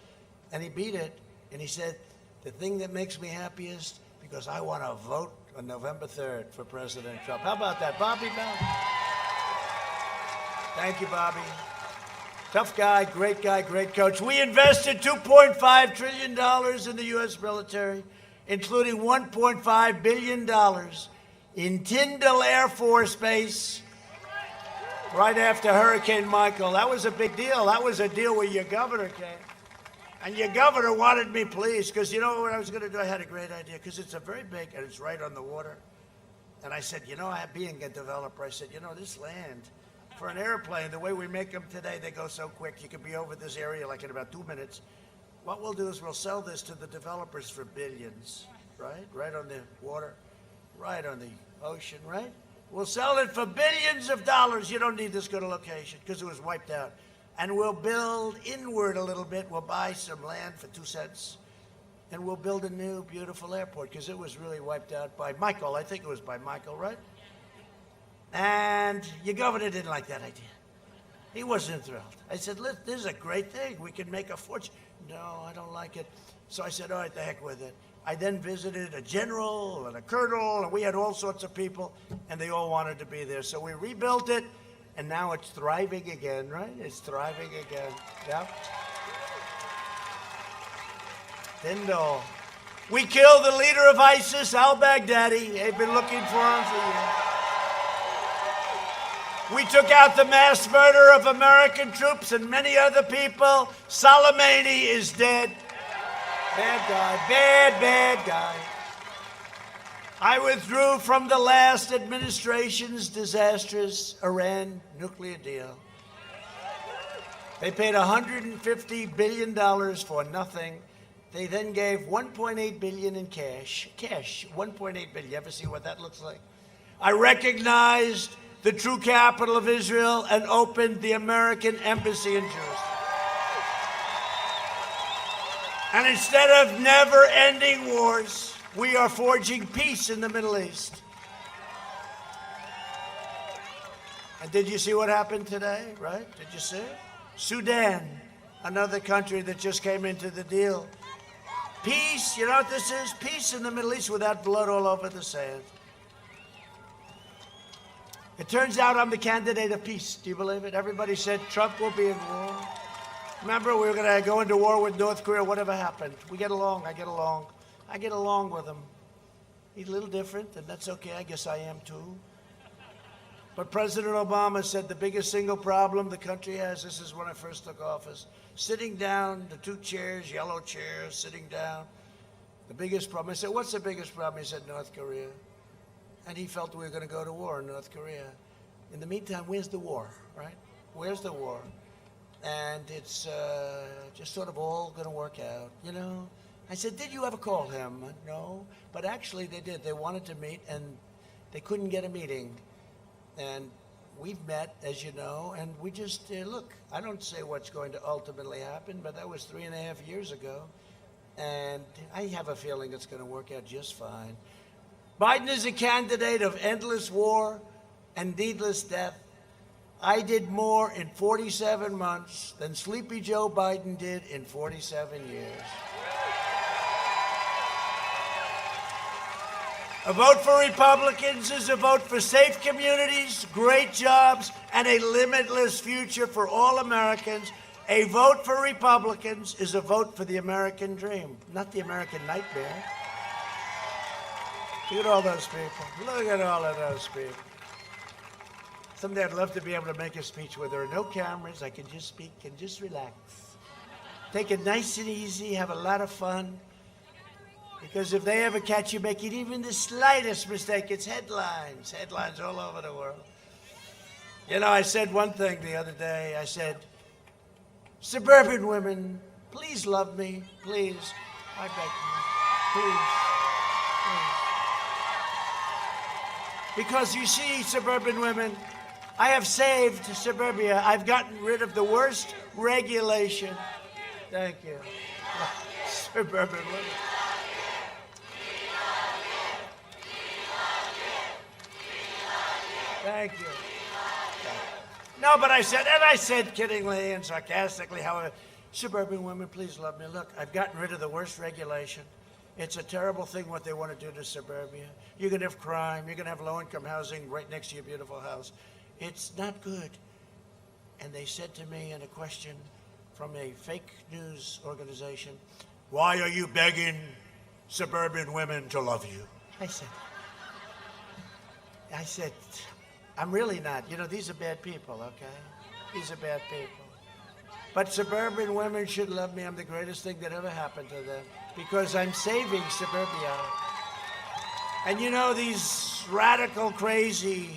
And he beat it. And he said, the thing that makes me happiest, because I want to vote on November 3rd for President Trump. How about that? Bobby Bowden. Thank you, Bobby. Tough guy, great coach. We invested $2.5 trillion in the U.S. military, including $1.5 billion in Tyndall Air Force Base right after Hurricane Michael. That was a big deal. That was a deal where your governor came. And your governor wanted me pleased, because you know what I was going to do? I had a great idea, because it's a very big, and it's right on the water. And I said, being a developer, I said, this land, for an airplane, the way we make them today, they go so quick. You can be over this area like in about 2 minutes. What we'll do is we'll sell this to the developers for billions, right? Right on the water, right on the ocean, right? We'll sell it for billions of dollars. You don't need this good a location because it was wiped out. And we'll build inward a little bit. We'll buy some land for 2 cents. And we'll build a new, beautiful airport because it was really wiped out by Michael. I think it was by Michael, right? And your governor didn't like that idea. He wasn't thrilled. I said, this is a great thing. We can make a fortune. No, I don't like it. So I said, all right, the heck with it. I then visited a general and a colonel, and we had all sorts of people, and they all wanted to be there. So we rebuilt it, and now it's thriving again, right? It's thriving again. Yeah. Tyndall. We killed the leader of ISIS, al-Baghdadi. They've been looking for him for years. We took out the mass murder of American troops and many other people. Soleimani is dead. Bad guy, bad guy. I withdrew from the last administration's disastrous Iran nuclear deal. They paid $150 billion for nothing. They then gave $1.8 billion in cash. Cash, $1.8 billion. You ever see what that looks like? I recognized the true capital of Israel and opened the American embassy in Jerusalem. And instead of never-ending wars, we are forging peace in the Middle East. And did you see what happened today, right? Did you see it? Sudan, another country that just came into the deal. Peace, you know what this is? Peace in the Middle East without blood all over the sand. It turns out I'm the candidate of peace. Do you believe it? Everybody said Trump will be in war. Remember, we were going to go into war with North Korea. Whatever happened? We get along. I get along. I get along with him. He's a little different, and that's okay. I guess I am too. But President Obama said the biggest single problem the country has, this is when I first took office, sitting down, the 2 chairs, yellow chairs, sitting down. The biggest problem. I said, what's the biggest problem? He said, North Korea. And he felt we were going to go to war in North Korea. In the meantime, where's the war, right? Where's the war? And it's just sort of all going to work out, you know? I said, did you ever call him? No. But actually, they did. They wanted to meet, and they couldn't get a meeting. And we've met, as you know, and we just, look, I don't say what's going to ultimately happen, but that was 3.5 years ago. And I have a feeling it's going to work out just fine. Biden is a candidate of endless war and needless death. I did more in 47 months than Sleepy Joe Biden did in 47 years. A vote for Republicans is a vote for safe communities, great jobs, and a limitless future for all Americans. A vote for Republicans is a vote for the American dream, not the American nightmare. Look at all those people. Look at all of those people. Someday I'd love to be able to make a speech where there are no cameras. I can just speak and just relax. Take it nice and easy, have a lot of fun. Because if they ever catch you making even the slightest mistake, it's headlines. Headlines all over the world. You know, I said one thing the other day. I said, suburban women, please love me. Please. I beg you. Please. Because you see, suburban women, I have saved suburbia. I've gotten rid of the worst regulation. Thank you. Suburban women. Thank you. No, but I said kiddingly and sarcastically, however, suburban women, please love me. Look, I've gotten rid of the worst regulation. It's a terrible thing what they want to do to suburbia. You're going to have crime. You're going to have low-income housing right next to your beautiful house. It's not good. And they said to me in a question from a fake news organization, why are you begging suburban women to love you? I said, I'm really not. You know, these are bad people, okay? These are bad people. But suburban women should love me. I'm the greatest thing that ever happened to them because I'm saving suburbia. And you know, these radical, crazy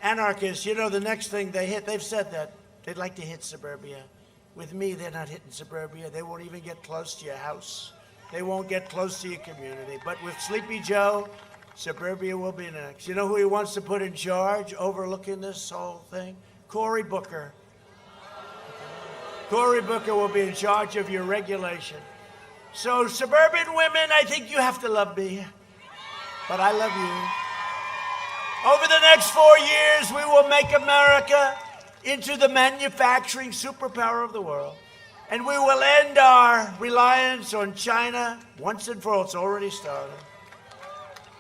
anarchists, you know, the next thing they hit, they've said that, they'd like to hit suburbia. With me, they're not hitting suburbia. They won't even get close to your house. They won't get close to your community. But with Sleepy Joe, suburbia will be next. You know who he wants to put in charge, overlooking this whole thing? Cory Booker. Cory Booker will be in charge of your regulation. So suburban women, I think you have to love me. But I love you. Over the next 4 years, we will make America into the manufacturing superpower of the world. And we will end our reliance on China once and for all. It's already started.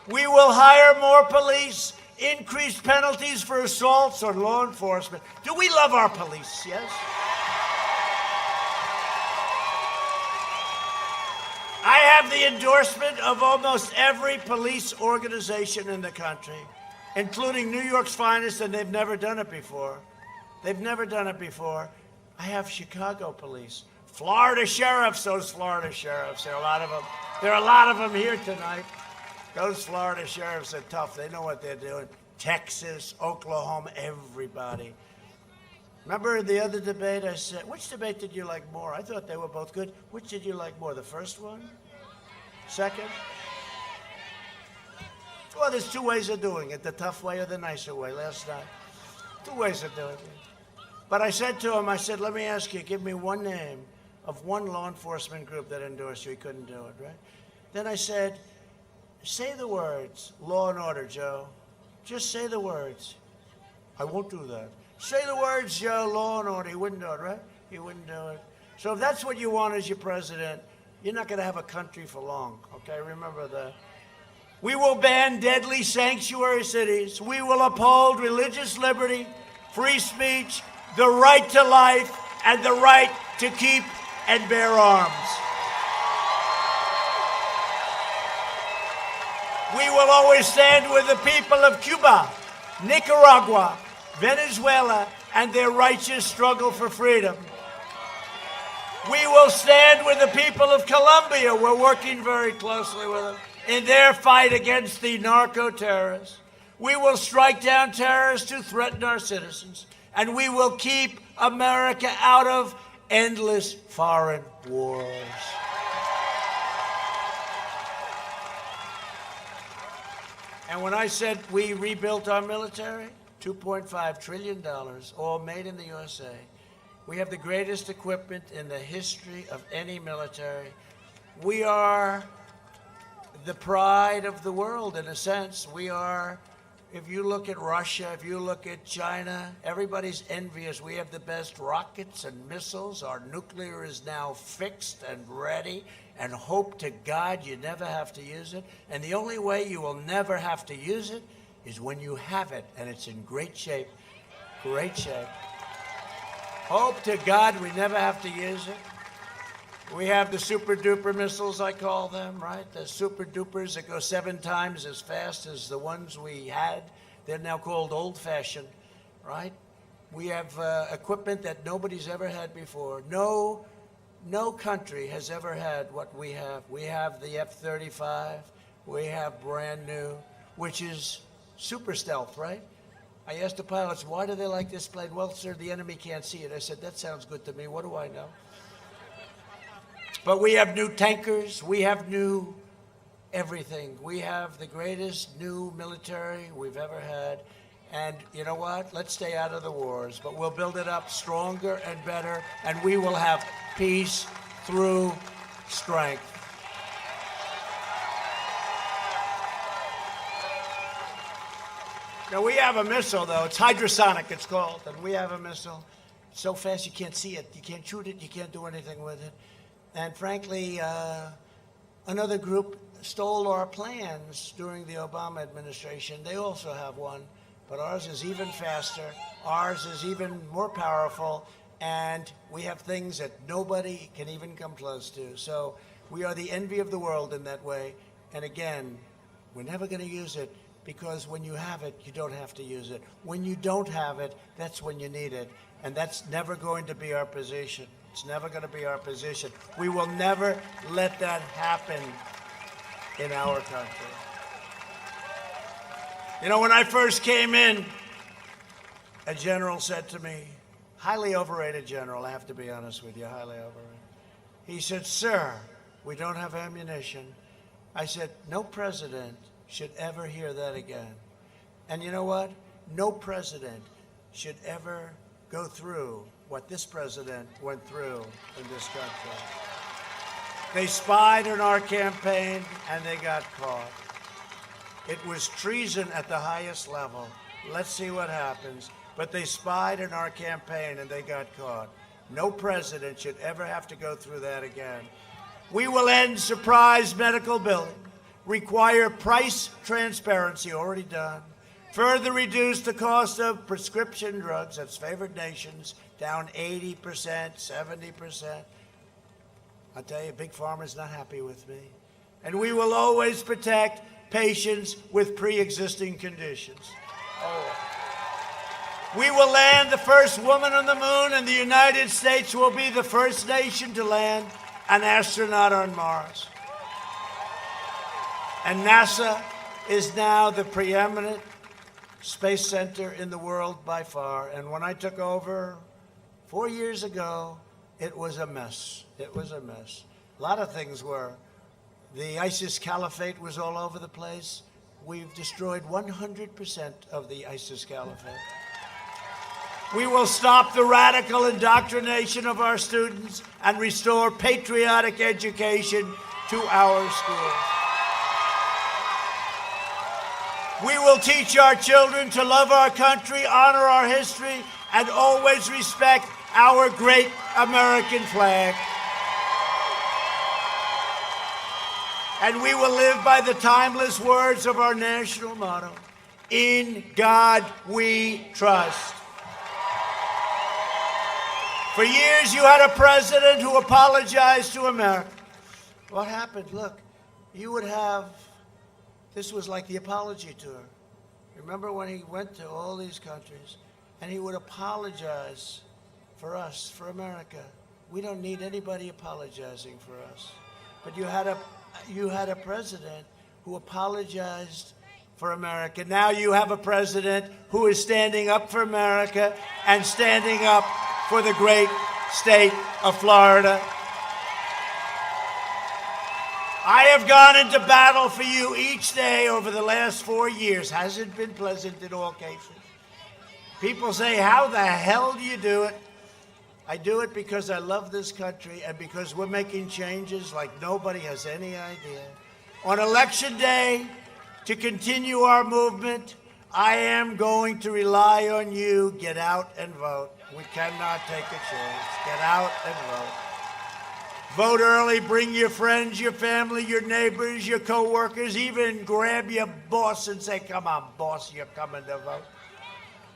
We will hire more police, increase penalties for assaults on law enforcement. Do we love our police? Yes? I have the endorsement of almost every police organization in the country, including New York's finest, and they've never done it before. They've never done it before. I have Chicago police, Florida sheriffs, those Florida sheriffs. There are a lot of them. There are a lot of them here tonight. Those Florida sheriffs are tough. They know what they're doing. Texas, Oklahoma, everybody. Remember in the other debate I said, which debate did you like more? I thought they were both good. Which did you like more, the first one? Second? Well, there's two ways of doing it, the tough way or the nicer way last night. Two ways of doing it. But I said to him, I said, let me ask you, give me one name of one law enforcement group that endorsed you. He couldn't do it, right? Then I said, say the words, law and order, Joe. Just say the words. I won't do that. Say the words, Joe, law and order. He wouldn't do it, right? He wouldn't do it. So if that's what you want as your president, you're not going to have a country for long, okay? Remember that. We will ban deadly sanctuary cities. We will uphold religious liberty, free speech, the right to life, and the right to keep and bear arms. We will always stand with the people of Cuba, Nicaragua, Venezuela, and their righteous struggle for freedom. We will stand with the people of Colombia. We're working very closely with them in their fight against the narco-terrorists. We will strike down terrorists who threaten our citizens, and we will keep America out of endless foreign wars. And when I said we rebuilt our military, $2.5 trillion, all made in the USA. We have the greatest equipment in the history of any military. We are the pride of the world, in a sense. We are, if you look at Russia, if you look at China, everybody's envious. We have the best rockets and missiles. Our nuclear is now fixed and ready. And hope to God you never have to use it. And the only way you will never have to use it is when you have it, and it's in great shape. Great shape. Hope to God we never have to use it. We have the super duper missiles, I call them, right? The super dupers that go 7 times as fast as the ones we had. They're now called old fashioned, right? We have equipment that nobody's ever had before. No country has ever had what we have. We have the F-35. We have brand new, which is super stealth, right? I asked the pilots, why do they like this plane? Well, sir, the enemy can't see it. I said, that sounds good to me. What do I know? But we have new tankers. We have new everything. We have the greatest new military we've ever had. And you know what? Let's stay out of the wars, but we'll build it up stronger and better, and we will have peace through strength. Now, we have a missile, though. It's hypersonic, it's called. And we have a missile. It's so fast you can't see it. You can't shoot it. You can't do anything with it. And frankly, another group stole our plans during the Obama administration. They also have one, but ours is even faster. Ours is even more powerful. And we have things that nobody can even come close to. So we are the envy of the world in that way. And again, we're never going to use it, because when you have it, you don't have to use it. When you don't have it, that's when you need it. And that's never going to be our position. It's never going to be our position. We will never let that happen in our country. You know, when I first came in, a general said to me, highly overrated general, I have to be honest with you, highly overrated. He said, sir, we don't have ammunition. I said, no president should ever hear that again. And you know what? No president should ever go through what this president went through in this country. They spied on our campaign and they got caught. It was treason at the highest level. Let's see what happens. But they spied on our campaign and they got caught. No president should ever have to go through that again. We will end surprise medical billing, require price transparency, already done, further reduce the cost of prescription drugs, that's favored nations, down 80%, 70%. I'll tell you, Big Pharma's not happy with me. And we will always protect patients with pre-existing conditions. Oh. We will land the first woman on the moon, and the United States will be the first nation to land an astronaut on Mars. And NASA is now the preeminent space center in the world by far. And when I took over 4 years ago, it was a mess. It was a mess. A lot of things were. The ISIS caliphate was all over the place. We've destroyed 100% of the ISIS caliphate. We will stop the radical indoctrination of our students and restore patriotic education to our schools. We will teach our children to love our country, honor our history, and always respect our great American flag. And we will live by the timeless words of our national motto, in God we trust. For years, you had a president who apologized to America. What happened? Look, you would have, this was like the apology tour. Remember when he went to all these countries and he would apologize for us, for America. We don't need anybody apologizing for us. But you had a president who apologized for America. Now you have a president who is standing up for America and standing up for the great state of Florida. I have gone into battle for you each day over the last 4 years. Hasn't been pleasant in all cases. People say, how the hell do you do it? I do it because I love this country and because we're making changes like nobody has any idea. On Election Day, to continue our movement, I am going to rely on you. Get out and vote. We cannot take a chance. Get out and vote. Vote early. Bring your friends, your family, your neighbors, your co-workers. Even grab your boss and say, come on, boss, you're coming to vote.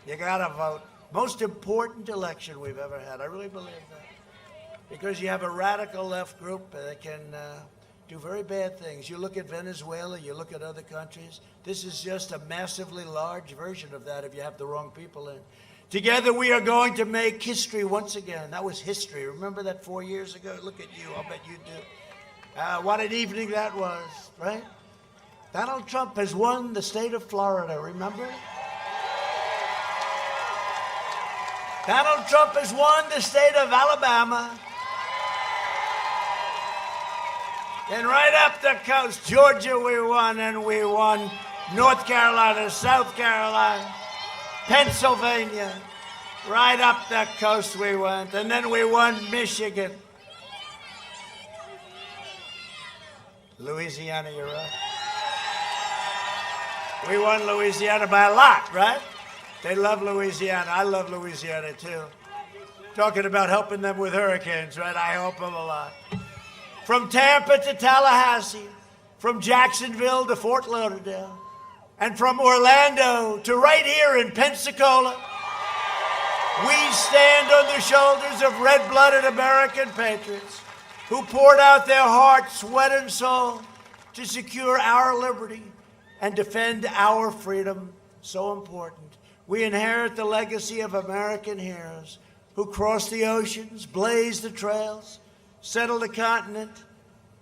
You got to vote. Most important election we've ever had. I really believe that. Because because you have a radical left group that can do very bad things. You look at Venezuela, you look at other countries. This is just a massively large version of that if you have the wrong people in. Together we are going to make history once again. That was history. Remember that 4 years ago? Look at you. I'll bet you do. What an evening that was, right? Donald Trump has won the state of Florida, remember? Donald Trump has won the state of Alabama. And right up the coast, Georgia we won, and we won North Carolina, South Carolina, Pennsylvania. Right up the coast we went, and then we won Michigan. Louisiana, you're right. We won Louisiana by a lot, right? They love Louisiana. I love Louisiana, too. Talking about helping them with hurricanes, right? I help them a lot. From Tampa to Tallahassee, from Jacksonville to Fort Lauderdale, and from Orlando to right here in Pensacola, we stand on the shoulders of red-blooded American patriots who poured out their heart, sweat, and soul to secure our liberty and defend our freedom, so important. We inherit the legacy of American heroes who crossed the oceans, blazed the trails, settled the continent,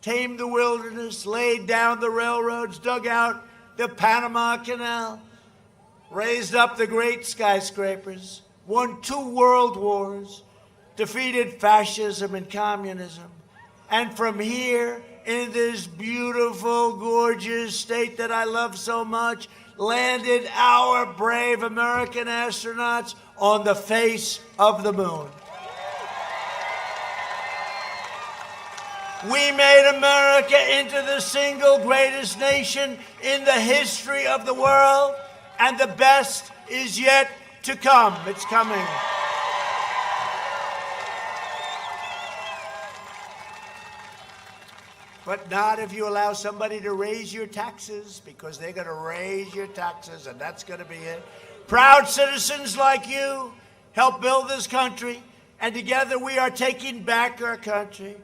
tamed the wilderness, laid down the railroads, dug out the Panama Canal, raised up the great skyscrapers, won 2 world wars, defeated fascism and communism, and from here, in this beautiful, gorgeous state that I love so much, landed our brave American astronauts on the face of the moon. We made America into the single greatest nation in the history of the world, and the best is yet to come. It's coming. But not if you allow somebody to raise your taxes, because they're going to raise your taxes, and that's going to be it. Proud citizens like you help build this country, and together we are taking back our country.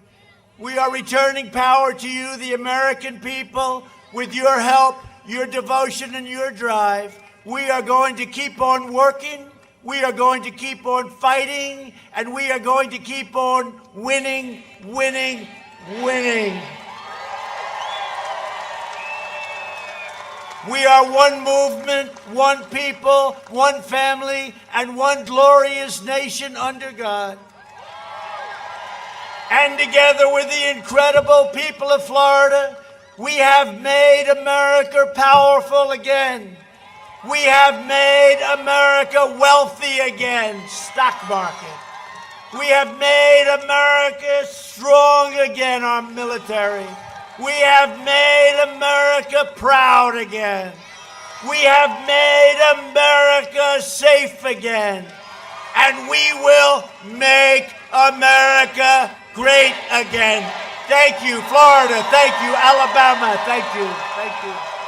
We are returning power to you, the American people, with your help, your devotion, and your drive. We are going to keep on working. We are going to keep on fighting, and we are going to keep on winning, winning, winning. We are one movement, one people, one family, and one glorious nation under God. And together with the incredible people of Florida, we have made America powerful again. We have made America wealthy again, stock market. We have made America strong again, our military. We have made America proud again. We have made America safe again. And we will make America great again. Thank you, Florida. Thank you, Alabama. Thank you. Thank you.